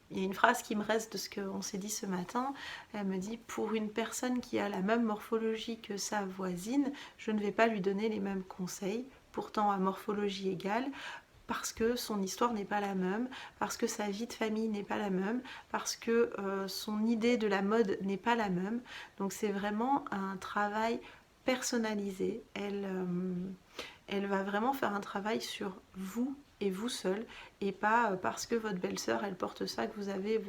Il y a une phrase qui me reste de ce qu'on s'est dit ce matin. Elle me dit: pour une personne qui a la même morphologie que sa voisine, je ne vais pas lui donner les mêmes conseils, pourtant à morphologie égale, parce que son histoire n'est pas la même, parce que sa vie de famille n'est pas la même, parce que son idée de la mode n'est pas la même. Donc c'est vraiment un travail personnalisé. Elle va vraiment faire un travail sur vous et vous seul, et pas parce que votre belle-sœur elle porte ça que vous avez,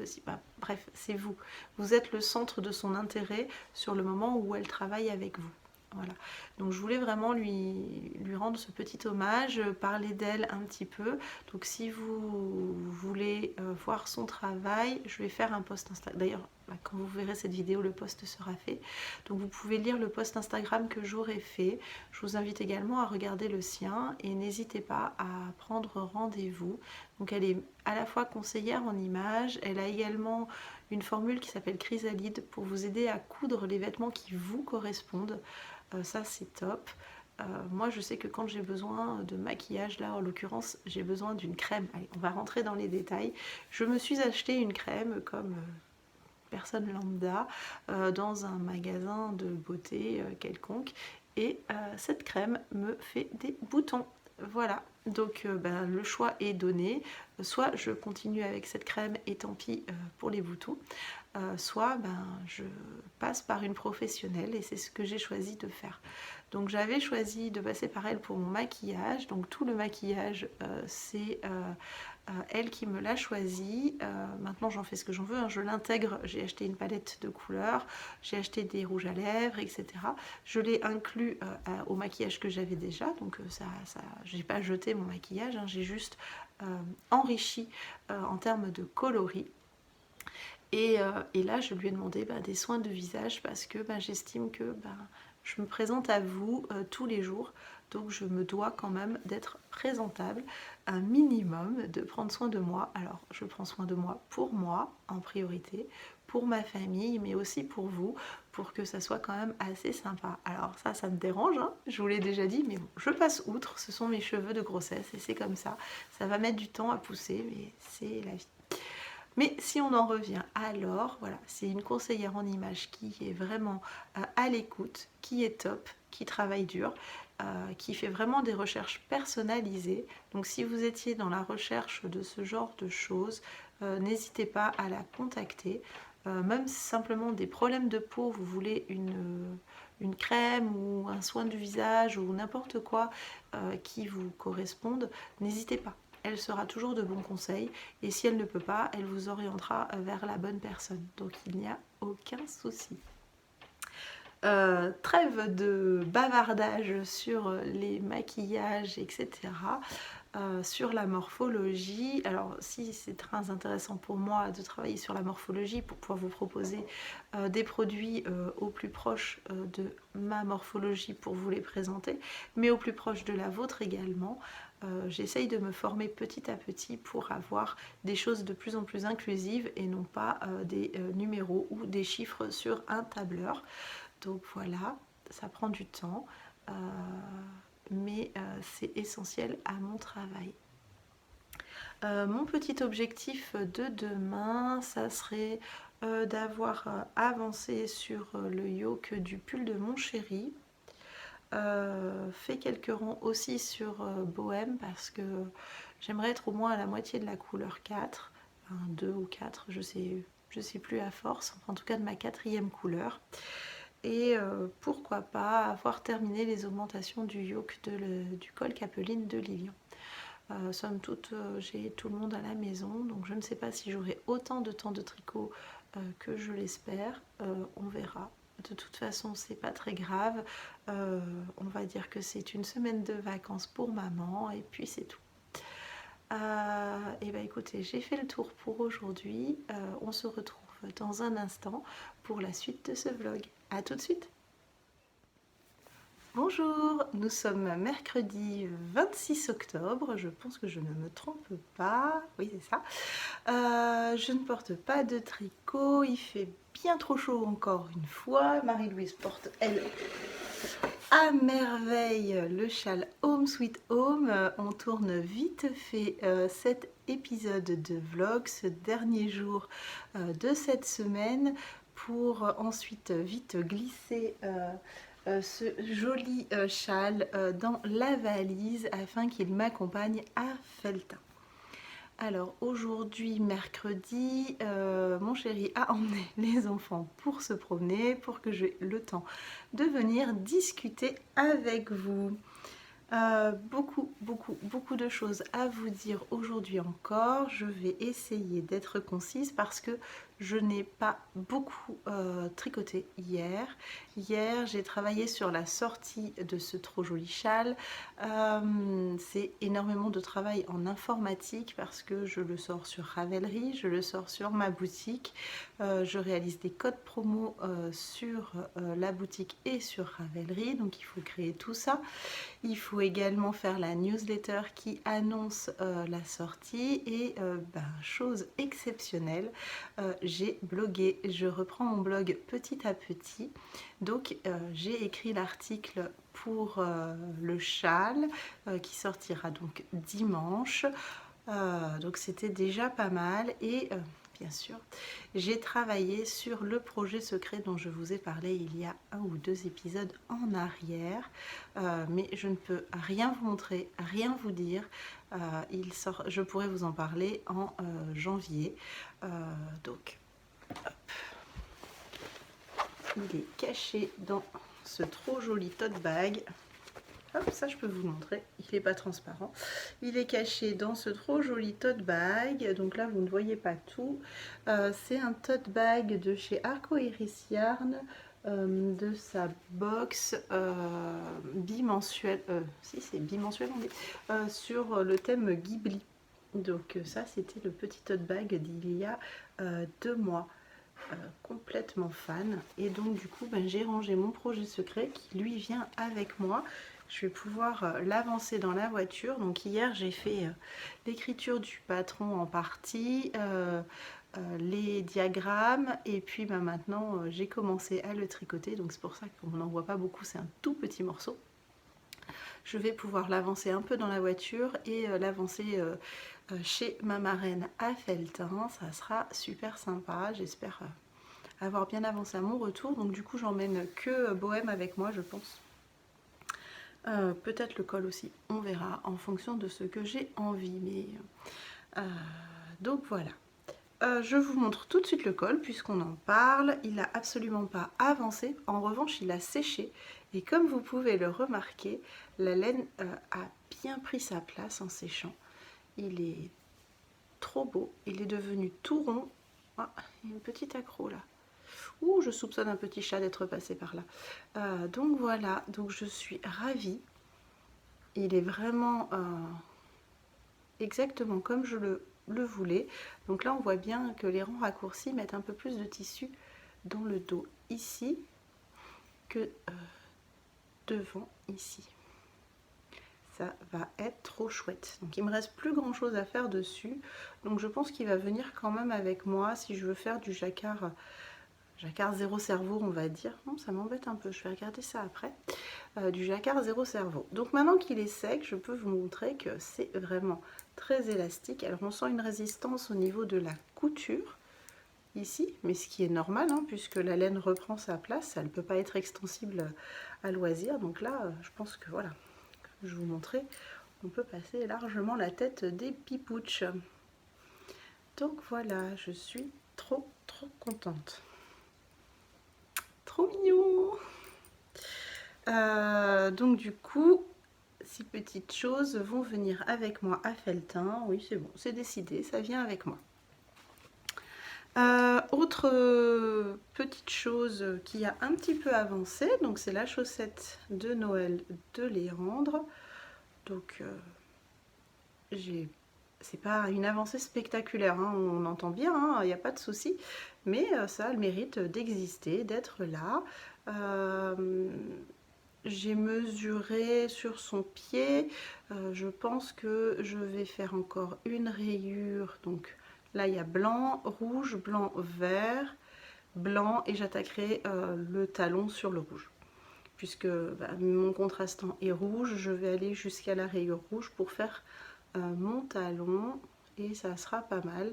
bref, c'est vous. Vous êtes le centre de son intérêt sur le moment où elle travaille avec vous. Voilà. Donc je voulais vraiment lui rendre ce petit hommage, parler d'elle un petit peu. Donc si vous voulez voir son travail, je vais faire un post Instagram. D'ailleurs, quand vous verrez cette vidéo, le post sera fait. Donc vous pouvez lire le post Instagram que j'aurai fait. Je vous invite également à regarder le sien et n'hésitez pas à prendre rendez-vous. Donc elle est à la fois conseillère en images, elle a également une formule qui s'appelle Chrysalide pour vous aider à coudre les vêtements qui vous correspondent. Ça c'est top. Moi je sais que quand j'ai besoin de maquillage, là en l'occurrence j'ai besoin d'une crème. Allez, on va rentrer dans les détails. Je me suis acheté une crème comme personne lambda dans un magasin de beauté quelconque, et cette crème me fait des boutons. Voilà, donc le choix est donné. Soit je continue avec cette crème et tant pis pour les boutons, soit je passe par une professionnelle et c'est ce que j'ai choisi de faire. Donc j'avais choisi de passer par elle pour mon maquillage. Donc tout le maquillage, c'est elle qui me l'a choisi. Maintenant j'en fais ce que j'en veux, hein. Je l'intègre, j'ai acheté une palette de couleurs, j'ai acheté des rouges à lèvres, etc. Je l'ai inclus au maquillage que j'avais déjà. Donc j'ai pas jeté mon maquillage, hein. J'ai juste enrichi en termes de coloris. Et là, je lui ai demandé des soins de visage parce que j'estime que je me présente à vous tous les jours. Donc je me dois quand même d'être présentable, un minimum, de prendre soin de moi. Alors je prends soin de moi pour moi en priorité, pour ma famille, mais aussi pour vous, pour que ça soit quand même assez sympa. Alors ça me dérange, hein, je vous l'ai déjà dit, mais bon, je passe outre, ce sont mes cheveux de grossesse et c'est comme ça. Ça va mettre du temps à pousser, mais c'est la vie. Mais si on en revient, alors voilà, c'est une conseillère en images qui est vraiment à l'écoute, qui est top, qui travaille dur, qui fait vraiment des recherches personnalisées. Donc si vous étiez dans la recherche de ce genre de choses, n'hésitez pas à la contacter. Même si simplement des problèmes de peau, vous voulez une crème ou un soin du visage ou n'importe quoi qui vous corresponde, n'hésitez pas. Elle sera toujours de bons conseils et si elle ne peut pas, elle vous orientera vers la bonne personne. Donc il n'y a aucun souci. Trêve de bavardage sur les maquillages, etc. Sur la morphologie. Alors si c'est très intéressant pour moi de travailler sur la morphologie pour pouvoir vous proposer des produits au plus proche de ma morphologie pour vous les présenter, mais au plus proche de la vôtre également. J'essaye de me former petit à petit pour avoir des choses de plus en plus inclusives et non pas des numéros ou des chiffres sur un tableur. Donc voilà, ça prend du temps, mais c'est essentiel à mon travail. Mon petit objectif de demain, ça serait d'avoir avancé sur le yoke du pull de mon chéri. Fait quelques rangs aussi sur Bohème parce que j'aimerais être au moins à la moitié de la couleur 4, enfin 2 ou 4, je sais plus à force, en tout cas de ma 4e couleur. Et pourquoi pas avoir terminé les augmentations du yoke du col capeline de Lilian. Somme toute, j'ai tout le monde à la maison, donc je ne sais pas si j'aurai autant de temps de tricot que je l'espère, on verra. De toute façon, c'est pas très grave. On va dire que c'est une semaine de vacances pour maman et puis c'est tout. Et bah écoutez, j'ai fait le tour pour aujourd'hui. On se retrouve dans un instant pour la suite de ce vlog. A tout de suite. Bonjour, nous sommes mercredi 26 octobre, je pense que je ne me trompe pas, oui c'est ça. Je ne porte pas de tricot, il fait bien trop chaud encore une fois. Marie-Louise porte, elle, à merveille le châle Home Sweet Home. On tourne vite fait cet épisode de vlog, ce dernier jour de cette semaine, pour ensuite vite glisser ce joli châle dans la valise afin qu'il m'accompagne à Felletin. Alors aujourd'hui mercredi, mon chéri a emmené les enfants pour se promener, pour que j'ai le temps de venir discuter avec vous. Beaucoup de choses à vous dire aujourd'hui encore. Je vais essayer d'être concise parce que je n'ai pas beaucoup tricoté hier. Hier, j'ai travaillé sur la sortie de ce trop joli châle. C'est énormément de travail en informatique parce que je le sors sur Ravelry, je le sors sur ma boutique. Je réalise des codes promo sur la boutique et sur Ravelry, donc il faut créer tout ça. Il faut également faire la newsletter qui annonce la sortie et chose exceptionnelle, j'ai blogué. Je reprends mon blog petit à petit. Donc j'ai écrit l'article pour le châle qui sortira donc dimanche. Donc c'était déjà pas mal et bien sûr, j'ai travaillé sur le projet secret dont je vous ai parlé il y a 1 ou 2 épisodes en arrière, mais je ne peux rien vous montrer, rien vous dire. Il sort, je pourrais vous en parler en janvier. Donc, hop. Il est caché dans ce trop joli tote bag. Hop, ça je peux vous le montrer, il n'est pas transparent. Il est caché dans ce trop joli tote bag, donc là vous ne voyez pas tout. C'est un tote bag de chez Arco Iris Yarn, de sa box bimensuelle, si c'est bimensuel on dit, sur le thème Ghibli. Donc ça c'était le petit tote bag d'il y a 2 mois. Complètement fan, et donc du coup j'ai rangé mon projet secret qui lui vient avec moi. Je vais pouvoir l'avancer dans la voiture. Donc hier j'ai fait l'écriture du patron en partie, les diagrammes et puis bah, maintenant j'ai commencé à le tricoter, donc c'est pour ça qu'on n'en voit pas beaucoup, c'est un tout petit morceau. Je vais pouvoir l'avancer un peu dans la voiture et l'avancer chez ma marraine à Felletin. Ça sera super sympa, j'espère avoir bien avancé à mon retour. Donc du coup j'emmène que Bohème avec moi je pense. Peut-être le col aussi, on verra en fonction de ce que j'ai envie. Mais donc voilà. Je vous montre tout de suite le col puisqu'on en parle. Il n'a absolument pas avancé. En revanche, il a séché. Et comme vous pouvez le remarquer, la laine a bien pris sa place en séchant. Il est trop beau. Il est devenu tout rond. Ah, il y a une petite accro là. Ouh, je soupçonne un petit chat d'être passé par là. Donc voilà, donc je suis ravie. Il est vraiment exactement comme je le voulais. Donc là on voit bien que les rangs raccourcis mettent un peu plus de tissu dans le dos ici que devant ici. Ça va être trop chouette. Donc il me reste plus grand chose à faire dessus, donc je pense qu'il va venir quand même avec moi si je veux faire du jacquard zéro cerveau, on va dire. Non, ça m'embête un peu, je vais regarder ça après. Du jacquard zéro cerveau. Donc maintenant qu'il est sec, je peux vous montrer que c'est vraiment très élastique. Alors on sent une résistance au niveau de la couture ici, mais ce qui est normal hein, puisque la laine reprend sa place, elle ne peut pas être extensible à loisir. Donc là, je pense que voilà, comme je vous montrais, on peut passer largement la tête des pipouches. Donc voilà, je suis trop contente. Trop mignon. Donc du coup, ces petites choses vont venir avec moi à Felletin. Oui, c'est bon, c'est décidé, ça vient avec moi. Autre petite chose qui a un petit peu avancé, donc c'est la chaussette de Noël de Léandre. Donc c'est pas une avancée spectaculaire, hein, on entend bien, il n'y a pas de souci, mais ça a le mérite d'exister, d'être là. J'ai mesuré sur son pied, je pense que je vais faire encore une rayure. Donc là il y a blanc, rouge, blanc, vert, blanc et j'attaquerai le talon sur le rouge. Puisque bah, mon contrastant est rouge, je vais aller jusqu'à la rayure rouge pour faire mon talon et ça sera pas mal.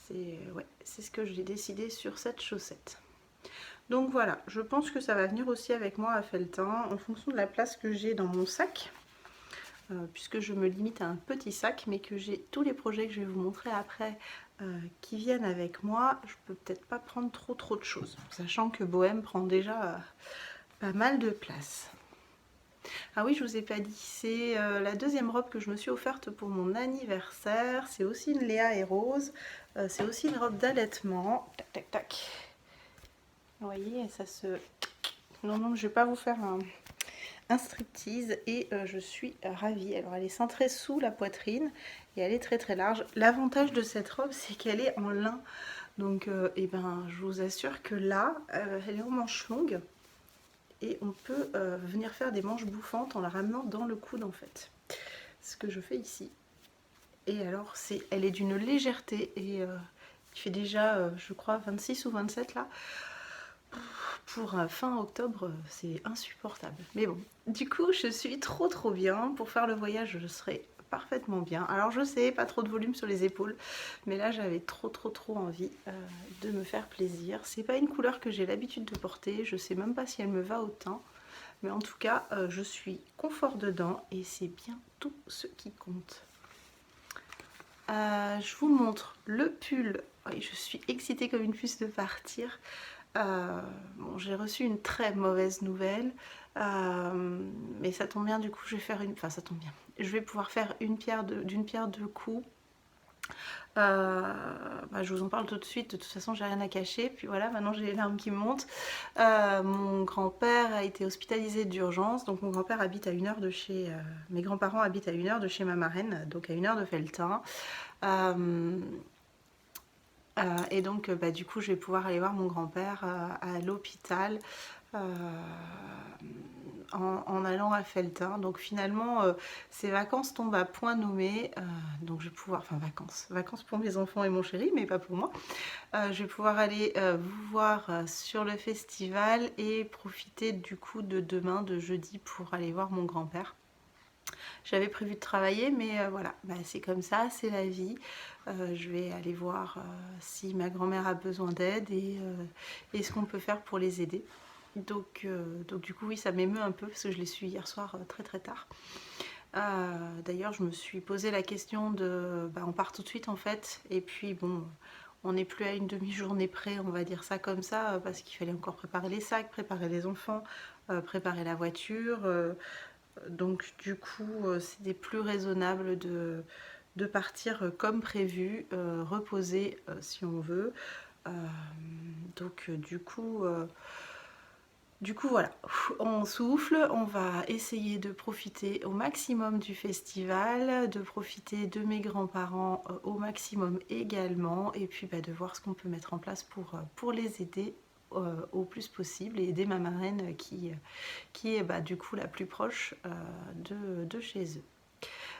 C'est ce que j'ai décidé sur cette chaussette. Donc voilà, je pense que ça va venir aussi avec moi à Felletin en fonction de la place que j'ai dans mon sac. Puisque je me limite à un petit sac, mais que j'ai tous les projets que je vais vous montrer après qui viennent avec moi, je peux peut-être pas prendre trop de choses. Sachant que Bohème prend déjà pas mal de place. Ah oui, je vous ai pas dit, c'est la deuxième robe que je me suis offerte pour mon anniversaire. C'est aussi une Léa et Rose. C'est aussi une robe d'allaitement. Tac, tac, tac. Vous voyez, ça se... Non, je vais pas vous faire un striptease et je suis ravie. Alors elle est cintrée sous la poitrine et elle est très large. L'avantage de cette robe, c'est qu'elle est en lin. Donc et ben, je vous assure que là, elle est en manches longues. Et on peut venir faire des manches bouffantes en la ramenant dans le coude en fait. Ce que je fais ici. Et alors, elle est d'une légèreté et il fait déjà, je crois, 26 ou 27 là. Pour fin octobre, c'est insupportable. Mais bon, du coup, je suis trop bien. Pour faire le voyage, je serai parfaitement bien. Alors je sais, pas trop de volume sur les épaules, mais là j'avais trop envie de me faire plaisir. C'est pas une couleur que j'ai l'habitude de porter, je sais même pas si elle me va au teint, mais en tout cas je suis confort dedans et c'est bien tout ce qui compte. Je vous montre le pull. Oui, je suis excitée comme une puce de partir. Bon, j'ai reçu une très mauvaise nouvelle, mais ça tombe bien, du coup je vais faire une... Enfin ça tombe bien. Je vais pouvoir faire d'une pierre deux coups. Bah, je vous en parle tout de suite, de toute façon j'ai rien à cacher. Puis voilà, maintenant j'ai les larmes qui montent. Mon grand-père a été hospitalisé d'urgence. Donc mon grand-père habite à 1 heure de chez... mes grands-parents habitent à 1 heure de chez ma marraine, donc à 1 heure de Felletin. Et donc bah, du coup je vais pouvoir aller voir mon grand-père à l'hôpital. en allant à Felletin. Donc finalement, ces vacances tombent à point nommé. Donc je vais pouvoir, enfin vacances pour mes enfants et mon chéri, mais pas pour moi. Je vais pouvoir aller vous voir sur le festival et profiter du coup de demain, de jeudi, pour aller voir mon grand-père. J'avais prévu de travailler, mais voilà, c'est comme ça, c'est la vie. Je vais aller voir si ma grand-mère a besoin d'aide et ce qu'on peut faire pour les aider. Donc du coup, oui, ça m'émeut un peu parce que je l'ai su hier soir très très tard. D'ailleurs, je me suis posé la question de... on part tout de suite en fait, et puis bon, on n'est plus à une demi-journée près, on va dire ça comme ça, parce qu'il fallait encore préparer les sacs, préparer les enfants, préparer la voiture. Donc du coup, c'était plus raisonnable de partir comme prévu, reposer si on veut. Donc du coup voilà, on souffle, on va essayer de profiter au maximum du festival, de profiter de mes grands-parents au maximum également, et puis de voir ce qu'on peut mettre en place pour les aider au plus possible et aider ma marraine qui est du coup la plus proche de chez eux.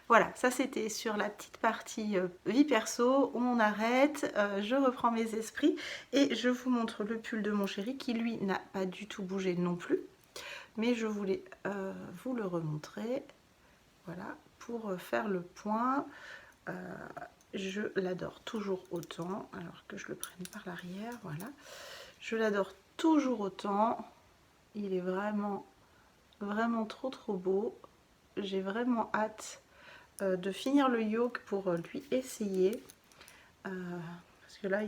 Voilà, ça c'était sur la petite partie vie perso. On arrête, je reprends mes esprits et je vous montre le pull de mon chéri qui lui n'a pas du tout bougé non plus. Mais je voulais vous le remontrer, voilà, pour faire le point. Je l'adore toujours autant, alors que je le prenne par l'arrière, voilà. Je l'adore toujours autant, il est vraiment, vraiment trop beau. J'ai vraiment hâte de finir le yoke pour lui essayer. Parce que là,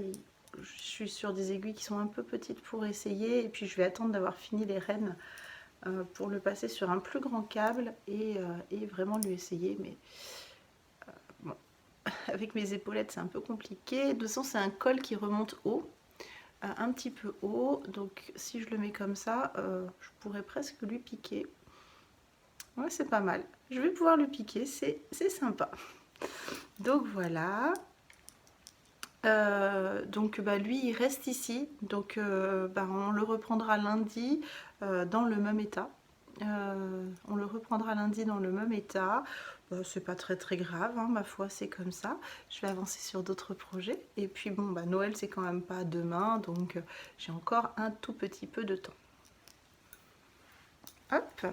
je suis sur des aiguilles qui sont un peu petites pour essayer. Et puis je vais attendre d'avoir fini les rênes pour le passer sur un plus grand câble et vraiment lui essayer. Mais bon, avec mes épaulettes, c'est un peu compliqué. De toute façon, c'est un col qui remonte haut. Un petit peu haut. Donc si je le mets comme ça, je pourrais presque lui piquer. Ouais, c'est pas mal. Je vais pouvoir le piquer, c'est sympa. Donc voilà. Donc lui il reste ici, donc on le reprendra lundi dans le même état. On le reprendra lundi dans le même état. C'est pas très grave, hein, ma foi, c'est comme ça. Je vais avancer sur d'autres projets. Et puis bon, Noël c'est quand même pas demain, donc j'ai encore un tout petit peu de temps. Hop.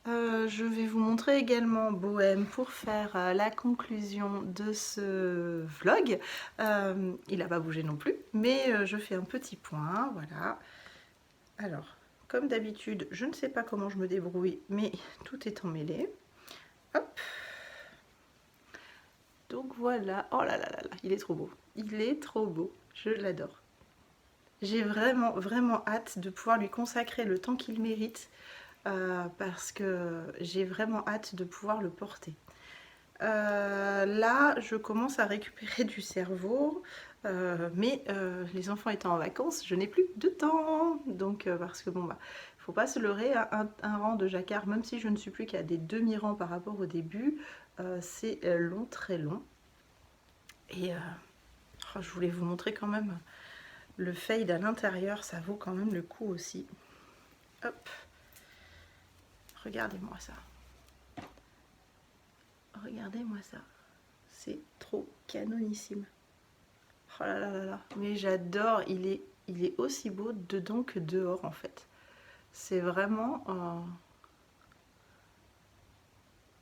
Je vais vous montrer également Bohème pour faire la conclusion de ce vlog. Il n'a pas bougé non plus, mais je fais un petit point, voilà. Alors, comme d'habitude, je ne sais pas comment je me débrouille, mais tout est emmêlé. Hop. Donc voilà, oh là là là là, il est trop beau. Il est trop beau, je l'adore. J'ai vraiment hâte de pouvoir lui consacrer le temps qu'il mérite. Parce que j'ai vraiment hâte de pouvoir le porter. Là, je commence à récupérer du cerveau, mais les enfants étant en vacances, je n'ai plus de temps. Donc, parce que bon, faut pas se leurrer, un rang de jacquard, même si je ne suis plus qu'à des demi-rangs par rapport au début, c'est long, très long. Et je voulais vous montrer quand même le fade à l'intérieur, ça vaut quand même le coup aussi. Hop. Regardez-moi ça. Regardez-moi ça. C'est trop canonissime. Oh là là là là. Mais j'adore. Il est aussi beau dedans que dehors en fait. C'est vraiment...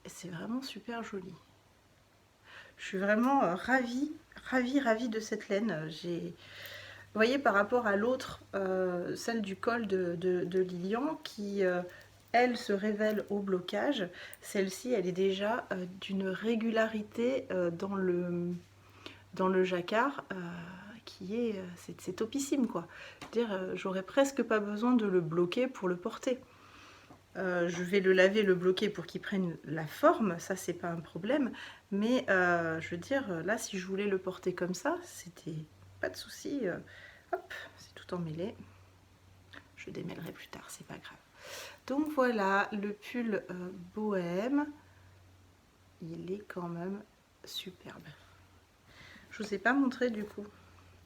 c'est vraiment super joli. Je suis vraiment ravie de cette laine. Vous voyez, par rapport à l'autre, celle du col de Lilian, qui elle se révèle au blocage, celle-ci elle est déjà d'une régularité dans le jacquard qui est, c'est topissime quoi. Dire, j'aurais presque pas besoin de le bloquer pour le porter. Je vais le laver, le bloquer pour qu'il prenne la forme, ça c'est pas un problème, mais je veux dire, là si je voulais le porter comme ça, c'était pas de souci. Hop, c'est tout emmêlé. Je démêlerai plus tard, c'est pas grave. Donc voilà, le pull Bohème, il est quand même superbe. Je vous ai pas montré du coup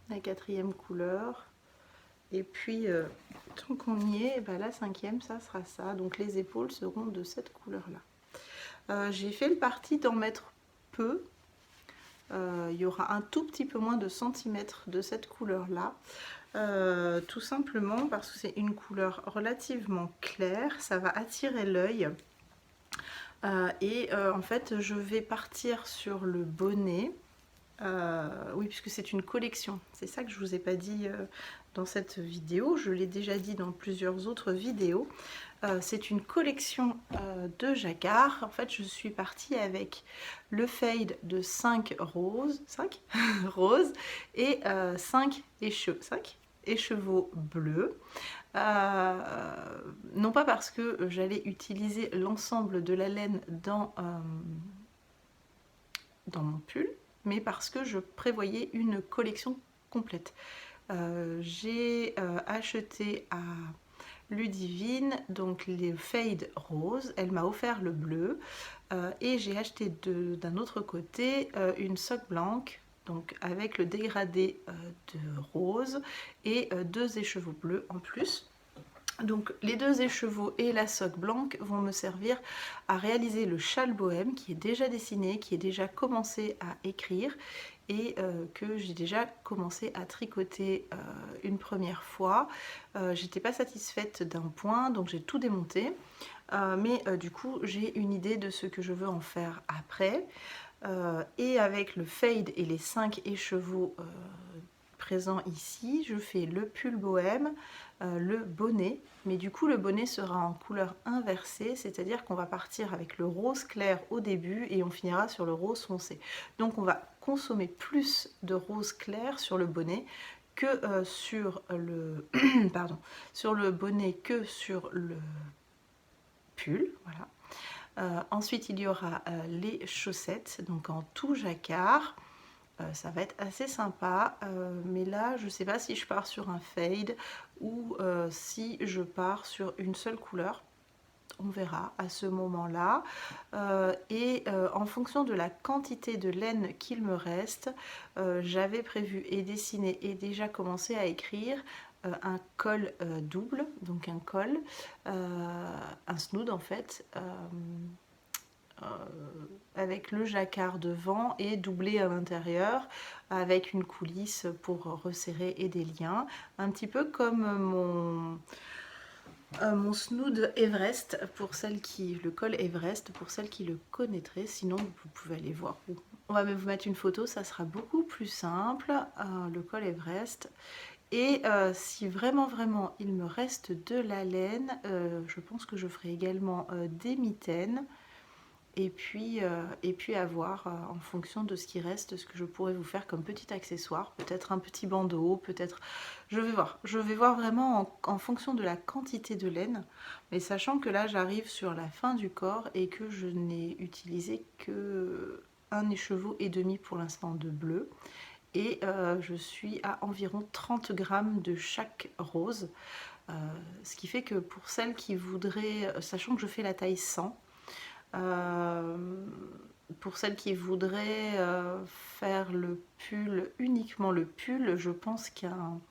la quatrième couleur. Et puis tant qu'on y est, bah, la 5e ça sera ça, donc les épaules seront de cette couleur là. J'ai fait le parti d'en mettre peu. Il y aura un tout petit peu moins de centimètres de cette couleur là, tout simplement parce que c'est une couleur relativement claire, ça va attirer l'œil. En fait je vais partir sur le bonnet. Oui, puisque c'est une collection, c'est ça que je vous ai pas dit dans cette vidéo, je l'ai déjà dit dans plusieurs autres vidéos. C'est une collection de jacquard. En fait je suis partie avec le fade de 5 roses, 5 roses et 5 écheveaux bleus. Non pas parce que j'allais utiliser l'ensemble de la laine dans mon pull, mais parce que je prévoyais une collection complète. J'ai acheté à Ludivine donc les fades roses, elle m'a offert le bleu et j'ai acheté d'un autre côté une soque blanche donc avec le dégradé de rose et 2 écheveaux bleus en plus. Donc les 2 écheveaux et la soque blanche vont me servir à réaliser le châle bohème qui est déjà dessiné, qui est déjà commencé à écrire et que j'ai déjà commencé à tricoter une première fois. J'étais pas satisfaite d'un point donc j'ai tout démonté, mais du coup j'ai une idée de ce que je veux en faire après. Et avec le fade et les 5 écheveaux présents ici, je fais le pull bohème, le bonnet, mais du coup le bonnet sera en couleur inversée, c'est-à-dire qu'on va partir avec le rose clair au début et on finira sur le rose foncé. Donc on va consommer plus de rose clair sur le bonnet que sur le pardon, sur le bonnet que sur le pull, voilà. Ensuite il y aura les chaussettes, donc en tout jacquard. Ça va être assez sympa, mais là je sais pas si je pars sur un fade ou si je pars sur une seule couleur. On verra à ce moment là en fonction de la quantité de laine qu'il me reste, j'avais prévu et dessiné et déjà commencé à écrire un col double, donc un col, un snood en fait, avec le jacquard devant et doublé à l'intérieur avec une coulisse pour resserrer et des liens, un petit peu comme mon snood Everest pour celles qui, le col Everest pour celles qui le connaîtraient, sinon vous pouvez aller voir. On va même vous mettre une photo, ça sera beaucoup plus simple, le col Everest. Et si vraiment il me reste de la laine, je pense que je ferai également des mitaines. Et puis à voir en fonction de ce qui reste, ce que je pourrais vous faire comme petit accessoire, peut-être un petit bandeau, peut-être... Je vais voir vraiment en fonction de la quantité de laine, mais sachant que là j'arrive sur la fin du corps et que je n'ai utilisé que un écheveau et demi pour l'instant de bleu, et je suis à environ 30 grammes de chaque rose, ce qui fait que pour celles qui voudraient, sachant que je fais la taille 100, pour celles qui voudraient faire le pull, uniquement le pull, je pense qu'un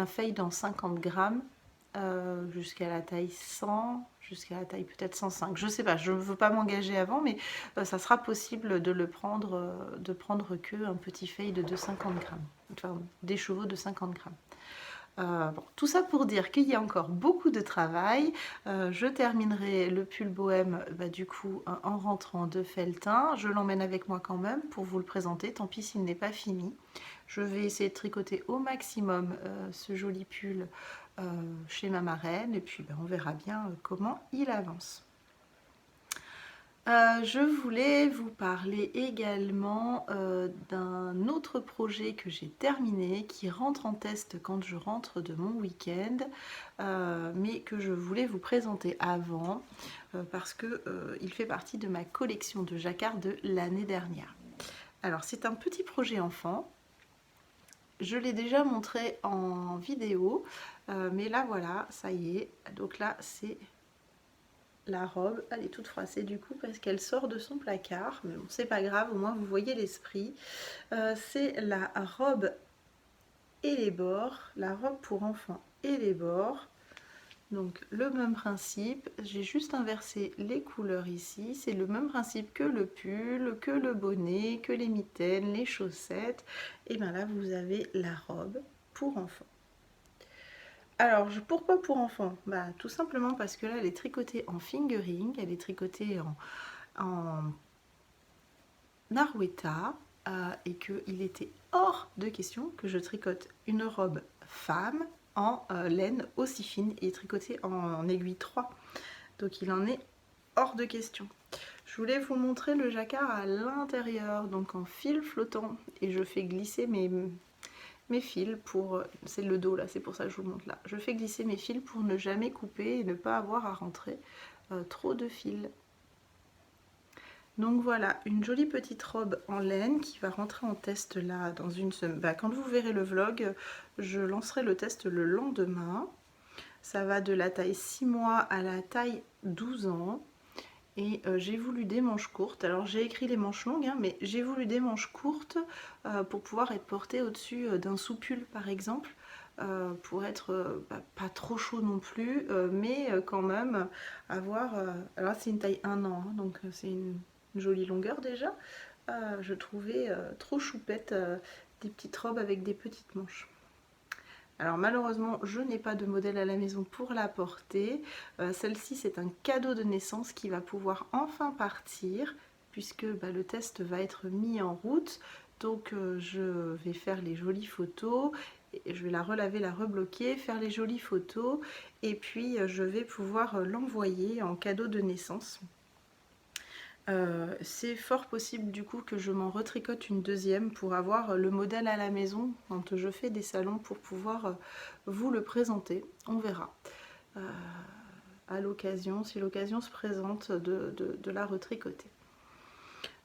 fade en 50 grammes jusqu'à la taille 100, jusqu'à la taille peut-être 105, je sais pas, je ne veux pas m'engager avant, mais ça sera possible de le prendre, de prendre que un petit fade de 50 grammes, enfin des chevaux de 50 grammes. Bon, tout ça pour dire qu'il y a encore beaucoup de travail. Je terminerai le pull bohème du coup en rentrant de Felletin. Je l'emmène avec moi quand même pour vous le présenter, tant pis s'il n'est pas fini. Je vais essayer de tricoter au maximum ce joli pull chez ma marraine et puis on verra bien comment il avance. Je voulais vous parler également d'un autre projet que j'ai terminé, qui rentre en test quand je rentre de mon week-end, mais que je voulais vous présenter avant, parce qu'il fait partie de ma collection de jacquard de l'année dernière. Alors c'est un petit projet enfant, je l'ai déjà montré en vidéo, mais là voilà, ça y est, donc là c'est... La robe, elle est toute froissée du coup parce qu'elle sort de son placard, mais bon c'est pas grave, au moins vous voyez l'esprit. C'est la robe et les bords, la robe pour enfants et les bords. Donc le même principe, j'ai juste inversé les couleurs ici, c'est le même principe que le pull, que le bonnet, que les mitaines, les chaussettes, et bien là vous avez la robe pour enfants. Alors pourquoi pour enfants? Bah tout simplement parce que là elle est tricotée en fingering, elle est tricotée en Arwetta, et qu'il était hors de question que je tricote une robe femme en laine aussi fine et tricotée en aiguille 3. Donc il en est hors de question. Je voulais vous montrer le jacquard à l'intérieur, donc en fil flottant, et je fais glisser mes fils pour... C'est le dos là, c'est pour ça que je vous montre là. Je fais glisser mes fils pour ne jamais couper et ne pas avoir à rentrer trop de fils. Donc voilà, une jolie petite robe en laine qui va rentrer en test là dans une semaine. Bah, quand vous verrez le vlog, je lancerai le test le lendemain. Ça va de la taille 6 mois à la taille 12 ans. Et j'ai voulu des manches courtes. Alors j'ai écrit les manches longues, hein, mais j'ai voulu des manches courtes pour pouvoir être portée au-dessus d'un sous-pull par exemple. Pour être pas trop chaud non plus, mais quand même avoir... alors c'est une taille 1 an, hein, donc c'est une jolie longueur déjà. Je trouvais trop choupette des petites robes avec des petites manches. Alors malheureusement je n'ai pas de modèle à la maison pour la porter. Celle-ci c'est un cadeau de naissance qui va pouvoir enfin partir puisque le test va être mis en route. Donc je vais faire les jolies photos, et je vais la relaver, la rebloquer, faire les jolies photos et puis je vais pouvoir l'envoyer en cadeau de naissance. C'est fort possible du coup que je m'en retricote une deuxième pour avoir le modèle à la maison quand je fais des salons pour pouvoir vous le présenter. On verra à l'occasion, si l'occasion se présente de la retricoter.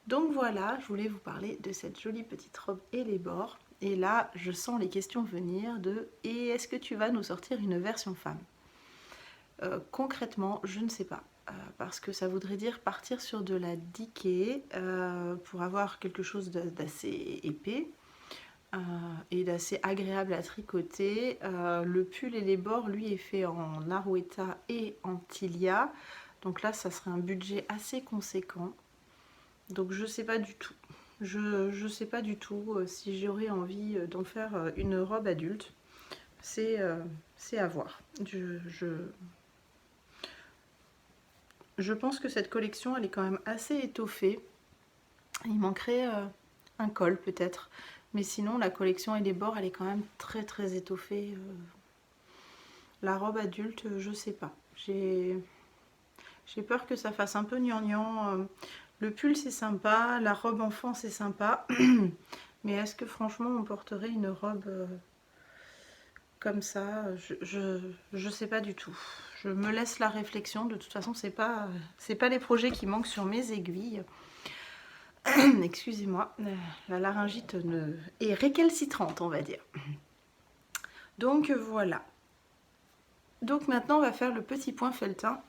Donc voilà, je voulais vous parler de cette jolie petite robe et les bords. Et là, je sens les questions venir de « Et est-ce que tu vas nous sortir une version femme ?» Concrètement, je ne sais pas. Parce que ça voudrait dire partir sur de la diquée pour avoir quelque chose d'assez épais et d'assez agréable à tricoter. Le pull et les bords, lui, est fait en Arwetta et en Tilia. Donc là, ça serait un budget assez conséquent. Donc je sais pas du tout. Je sais pas du tout si j'aurais envie d'en faire une robe adulte. C'est à voir. Je pense que cette collection, elle est quand même assez étoffée. Il manquerait un col peut-être. Mais sinon, la collection et les bords, elle est quand même très très étoffée. La robe adulte, je sais pas. J'ai peur que ça fasse un peu gnangnan. Le pull, c'est sympa. La robe enfant, c'est sympa. Mais est-ce que franchement, on porterait une robe comme ça? Je sais pas du tout. Je me laisse la réflexion. De toute façon, c'est pas les projets qui manquent sur mes aiguilles. Excusez-moi, la laryngite est récalcitrante, on va dire. Donc voilà. Donc maintenant, on va faire le petit point felletin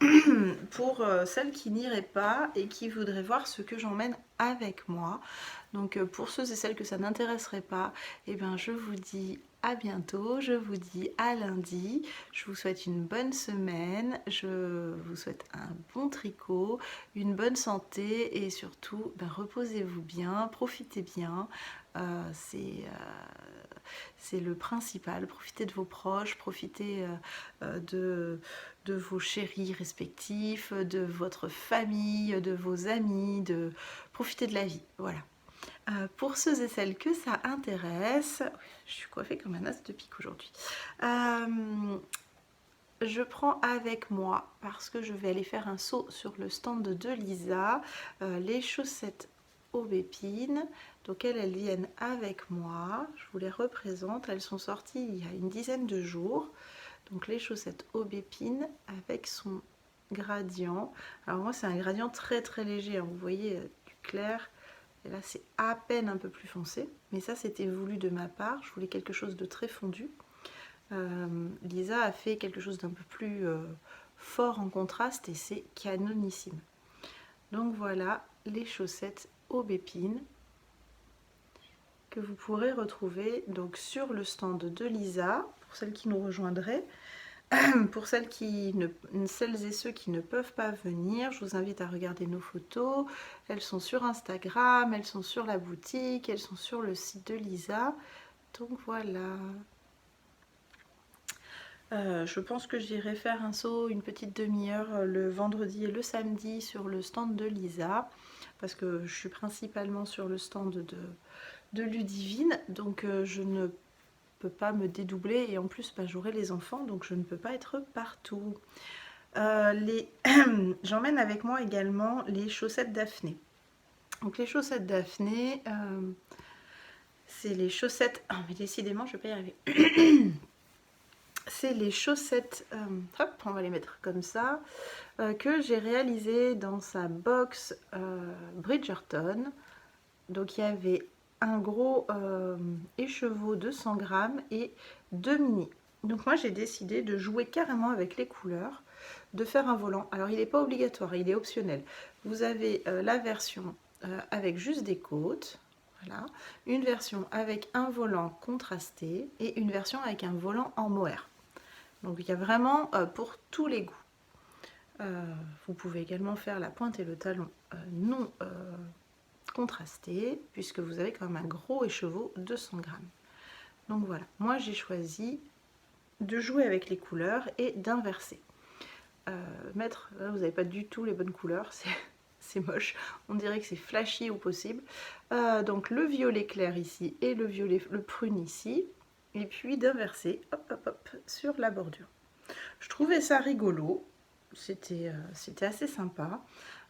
pour celles qui n'iraient pas et qui voudraient voir ce que j'emmène avec moi. Donc pour ceux et celles que ça n'intéresserait pas, eh bien, je vous dis à bientôt, je vous dis à lundi. Je vous souhaite une bonne semaine, je vous souhaite un bon tricot, une bonne santé et surtout, reposez-vous bien, profitez bien. C'est le principal. Profitez de vos proches, profitez de vos chéris respectifs, de votre famille, de vos amis, profitez de la vie. Voilà. Pour ceux et celles que ça intéresse, je suis coiffée comme un as de pique aujourd'hui. Je prends avec moi, parce que je vais aller faire un saut sur le stand de Lisa, les chaussettes Aubépine. Donc elles viennent avec moi, je vous les représente, elles sont sorties il y a une dizaine de jours. Donc les chaussettes Aubépine avec son gradient. Alors moi c'est un gradient très très léger, hein. Vous voyez du clair, et là c'est à peine un peu plus foncé. Mais ça c'était voulu de ma part, je voulais quelque chose de très fondu. Lisa a fait quelque chose d'un peu plus fort en contraste et c'est canonissime. Donc voilà les chaussettes Aubépine. que vous pourrez retrouver donc sur le stand de Lisa, pour celles qui nous rejoindraient. Pour celles et ceux qui ne peuvent pas venir, je vous invite à regarder nos photos. Elles sont sur Instagram, elles sont sur la boutique, elles sont sur le site de Lisa. Donc voilà. Je pense que j'irai faire un saut une petite demi-heure le vendredi et le samedi sur le stand de Lisa, parce que je suis principalement sur le stand de Ludivine, donc je ne peux pas me dédoubler, et en plus bah, j'aurai les enfants, donc je ne peux pas être partout. J'emmène avec moi également les chaussettes Daphné. Donc les chaussettes Daphné, c'est les chaussettes... Oh mais décidément je vais pas y arriver. C'est les chaussettes, hop, on va les mettre comme ça, que j'ai réalisées dans sa box Bridgerton. Donc il y avait un gros écheveau de 100 grammes et 2 mini. Donc moi j'ai décidé de jouer carrément avec les couleurs, de faire un volant. Alors il n'est pas obligatoire, il est optionnel. Vous avez la version avec juste des côtes, voilà, une version avec un volant contrasté et une version avec un volant en mohair. Donc il y a vraiment pour tous les goûts. Vous pouvez également faire la pointe et le talon non contrasté, puisque vous avez quand même un gros écheveau de 100 grammes. Donc voilà, moi j'ai choisi de jouer avec les couleurs et d'inverser. Là, vous n'avez pas du tout les bonnes couleurs, c'est moche, on dirait que c'est flashy au possible. Donc le violet clair ici et le violet, le prune ici. Et puis d'inverser, hop hop hop, sur la bordure. Je trouvais ça rigolo, c'était assez sympa.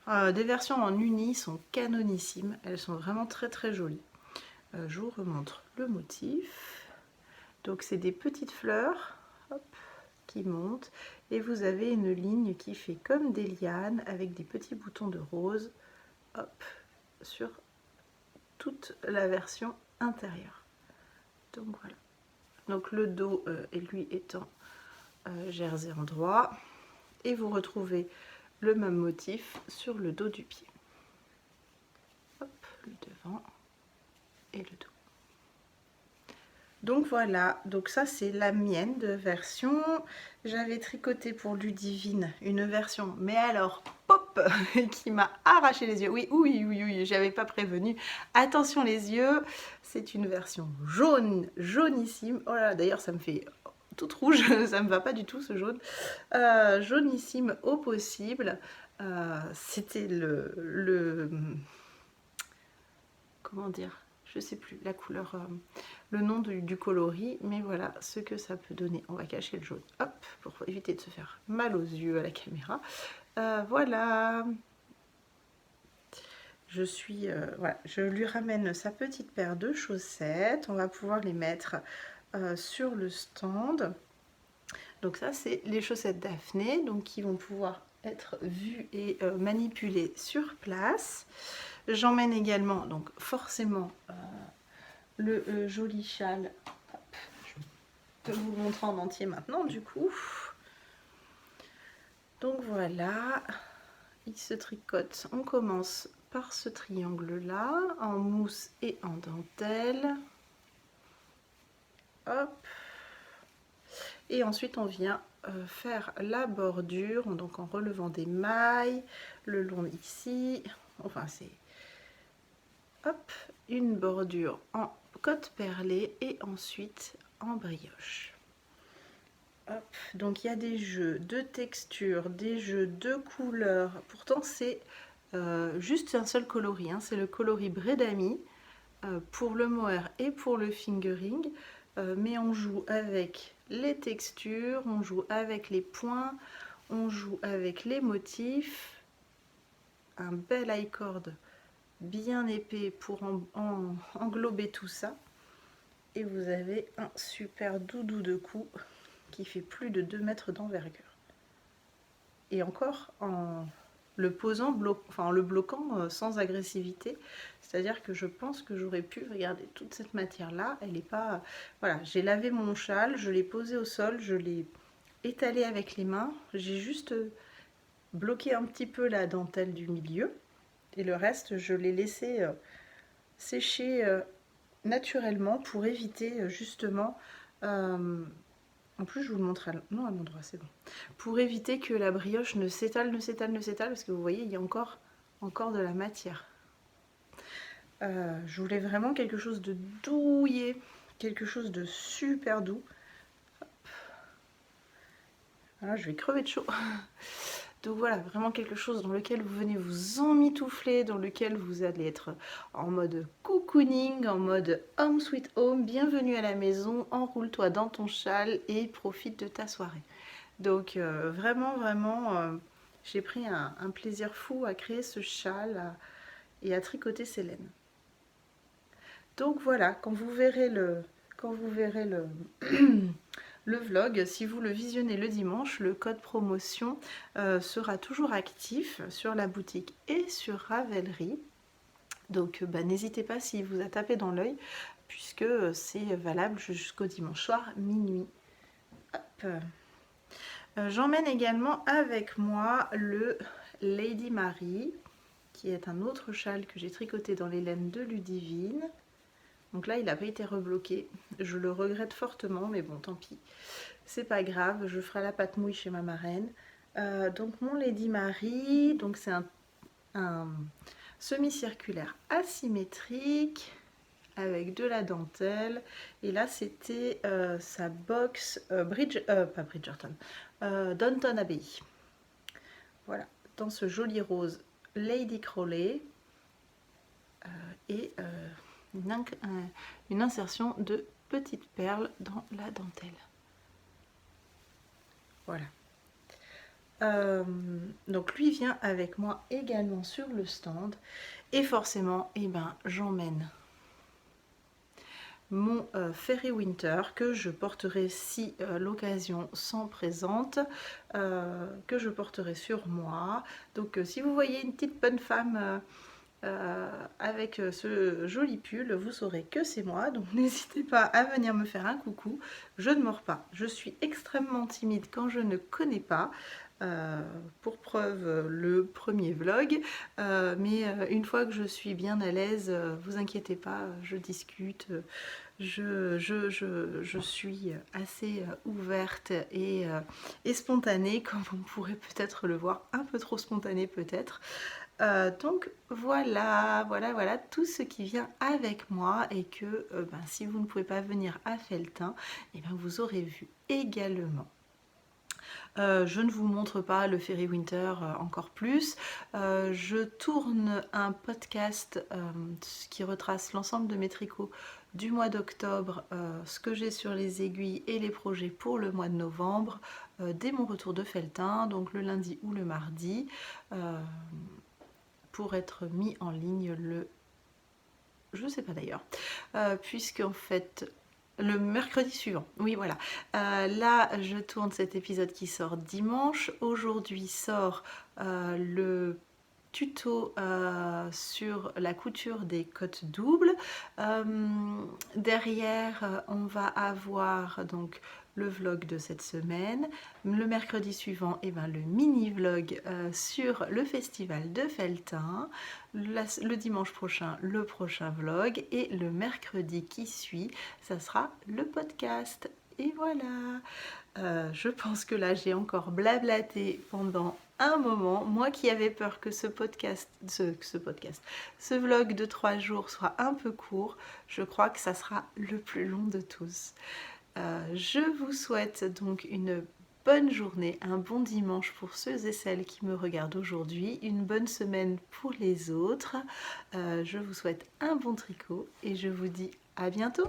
Des versions en uni sont canonissimes, elles sont vraiment très très jolies. Je vous remontre le motif. Donc c'est des petites fleurs, hop, qui montent, et vous avez une ligne qui fait comme des lianes avec des petits boutons de rose, hop, sur toute la version intérieure. Donc voilà. Donc le dos lui étant jersey en droit, et vous retrouvez le même motif sur le dos du pied. Hop, le devant et le dos. Donc voilà, donc ça c'est la mienne de version. J'avais tricoté pour Ludivine une version, mais alors pop, qui m'a arraché les yeux. Oui, oui, oui, oui, j'avais pas prévenu. Attention les yeux, c'est une version jaune, jaunissime. Oh là, d'ailleurs ça me fait toute rouge, ça me va pas du tout ce jaune. Jaunissime au possible. C'était comment dire, je sais plus la couleur, le nom du coloris, mais voilà ce que ça peut donner. On va cacher le jaune, hop, pour éviter de se faire mal aux yeux à la caméra. Voilà, voilà, je lui ramène sa petite paire de chaussettes. On va pouvoir les mettre sur le stand. Donc ça c'est les chaussettes Daphné, donc qui vont pouvoir être vues et manipulées sur place. J'emmène également donc forcément le joli châle. Hop, je peux vous le montrer en entier maintenant du coup. Donc voilà, il se tricote. On commence par ce triangle là en mousse et en dentelle. Hop. Et ensuite on vient faire la bordure, donc en relevant des mailles le long ici. Enfin c'est hop, une bordure en côte perlée et ensuite en brioche. Hop, donc il y a des jeux de texture, des jeux de couleurs. Pourtant c'est juste un seul coloris, hein. C'est le coloris Bredami pour le mohair et pour le fingering. Mais on joue avec les textures, on joue avec les points, on joue avec les motifs. Un bel i-cord bien épais pour englober tout ça. Et vous avez un super doudou de cou qui fait plus de 2 mètres d'envergure. Et encore en le posant, enfin en le bloquant sans agressivité. C'est-à-dire que je pense que j'aurais pu, regarder toute cette matière-là, elle n'est pas... Voilà, j'ai lavé mon châle, je l'ai posé au sol, je l'ai étalé avec les mains. J'ai juste bloqué un petit peu la dentelle du milieu. Et le reste, je l'ai laissé sécher naturellement pour éviter justement... en plus, je vous le montre à l'endroit, c'est bon. Pour éviter que la brioche ne s'étale, parce que vous voyez, il y a encore de la matière. Je voulais vraiment quelque chose de douillet, quelque chose de super doux. Voilà, je vais crever de chaud. Donc voilà, vraiment quelque chose dans lequel vous venez vous emmitoufler, dans lequel vous allez être en mode cocooning, en mode home sweet home, bienvenue à la maison, enroule-toi dans ton châle et profite de ta soirée. Donc vraiment, j'ai pris un plaisir fou à créer ce châle et à tricoter ces laines. Donc voilà, quand vous verrez le le vlog, si vous le visionnez le dimanche, le code promotion sera toujours actif sur la boutique et sur Ravelry. Donc n'hésitez pas s'il vous a tapé dans l'œil, puisque c'est valable jusqu'au dimanche soir minuit. J'emmène également avec moi le Lady Marie, qui est un autre châle que j'ai tricoté dans les laines de Ludivine. Donc là, il n'a pas été rebloqué. Je le regrette fortement, mais bon, tant pis. C'est pas grave, je ferai la pâte mouille chez ma marraine. Donc mon Lady Marie, donc c'est un semi-circulaire asymétrique avec de la dentelle. Et là, c'était sa box pas Bridgerton, Downton Abbey. Voilà, dans ce joli rose Lady Crowley et une insertion de petites perles dans la dentelle. Voilà. Donc lui vient avec moi également sur le stand et forcément j'emmène mon Fairy Winter que je porterai si l'occasion s'en présente, que je porterai sur moi. Donc si vous voyez une petite bonne femme avec ce joli pull, vous saurez que c'est moi, donc n'hésitez pas à venir me faire un coucou. Je ne mords pas, je suis extrêmement timide quand je ne connais pas, pour preuve le premier vlog, mais une fois que je suis bien à l'aise, vous inquiétez pas, je discute, je suis assez ouverte et spontanée, comme on pourrait peut-être le voir, un peu trop spontanée peut-être. Donc voilà tout ce qui vient avec moi et que si vous ne pouvez pas venir à Felletin, vous aurez vu également. Je ne vous montre pas le Fairy Winter encore plus. Je tourne un podcast qui retrace l'ensemble de mes tricots du mois d'octobre, ce que j'ai sur les aiguilles et les projets pour le mois de novembre, dès mon retour de Felletin, donc le lundi ou le mardi, pour être mis en ligne le... je ne sais pas d'ailleurs, puisqu'en fait... le mercredi suivant, oui voilà. Là, je tourne cet épisode qui sort dimanche. Aujourd'hui sort le tuto sur la couture des côtes doubles. Derrière, on va avoir donc le vlog de cette semaine. Le mercredi suivant, le mini-vlog sur le festival de Felletin. Le dimanche prochain, le prochain vlog. Et le mercredi qui suit, ça sera le podcast. Et voilà, je pense que là j'ai encore blablaté pendant un moment. Moi qui avais peur que ce vlog de 3 jours soit un peu court, je crois que ça sera le plus long de tous. Je vous souhaite donc une bonne journée, un bon dimanche pour ceux et celles qui me regardent aujourd'hui, une bonne semaine pour les autres. Je vous souhaite un bon tricot et je vous dis à bientôt.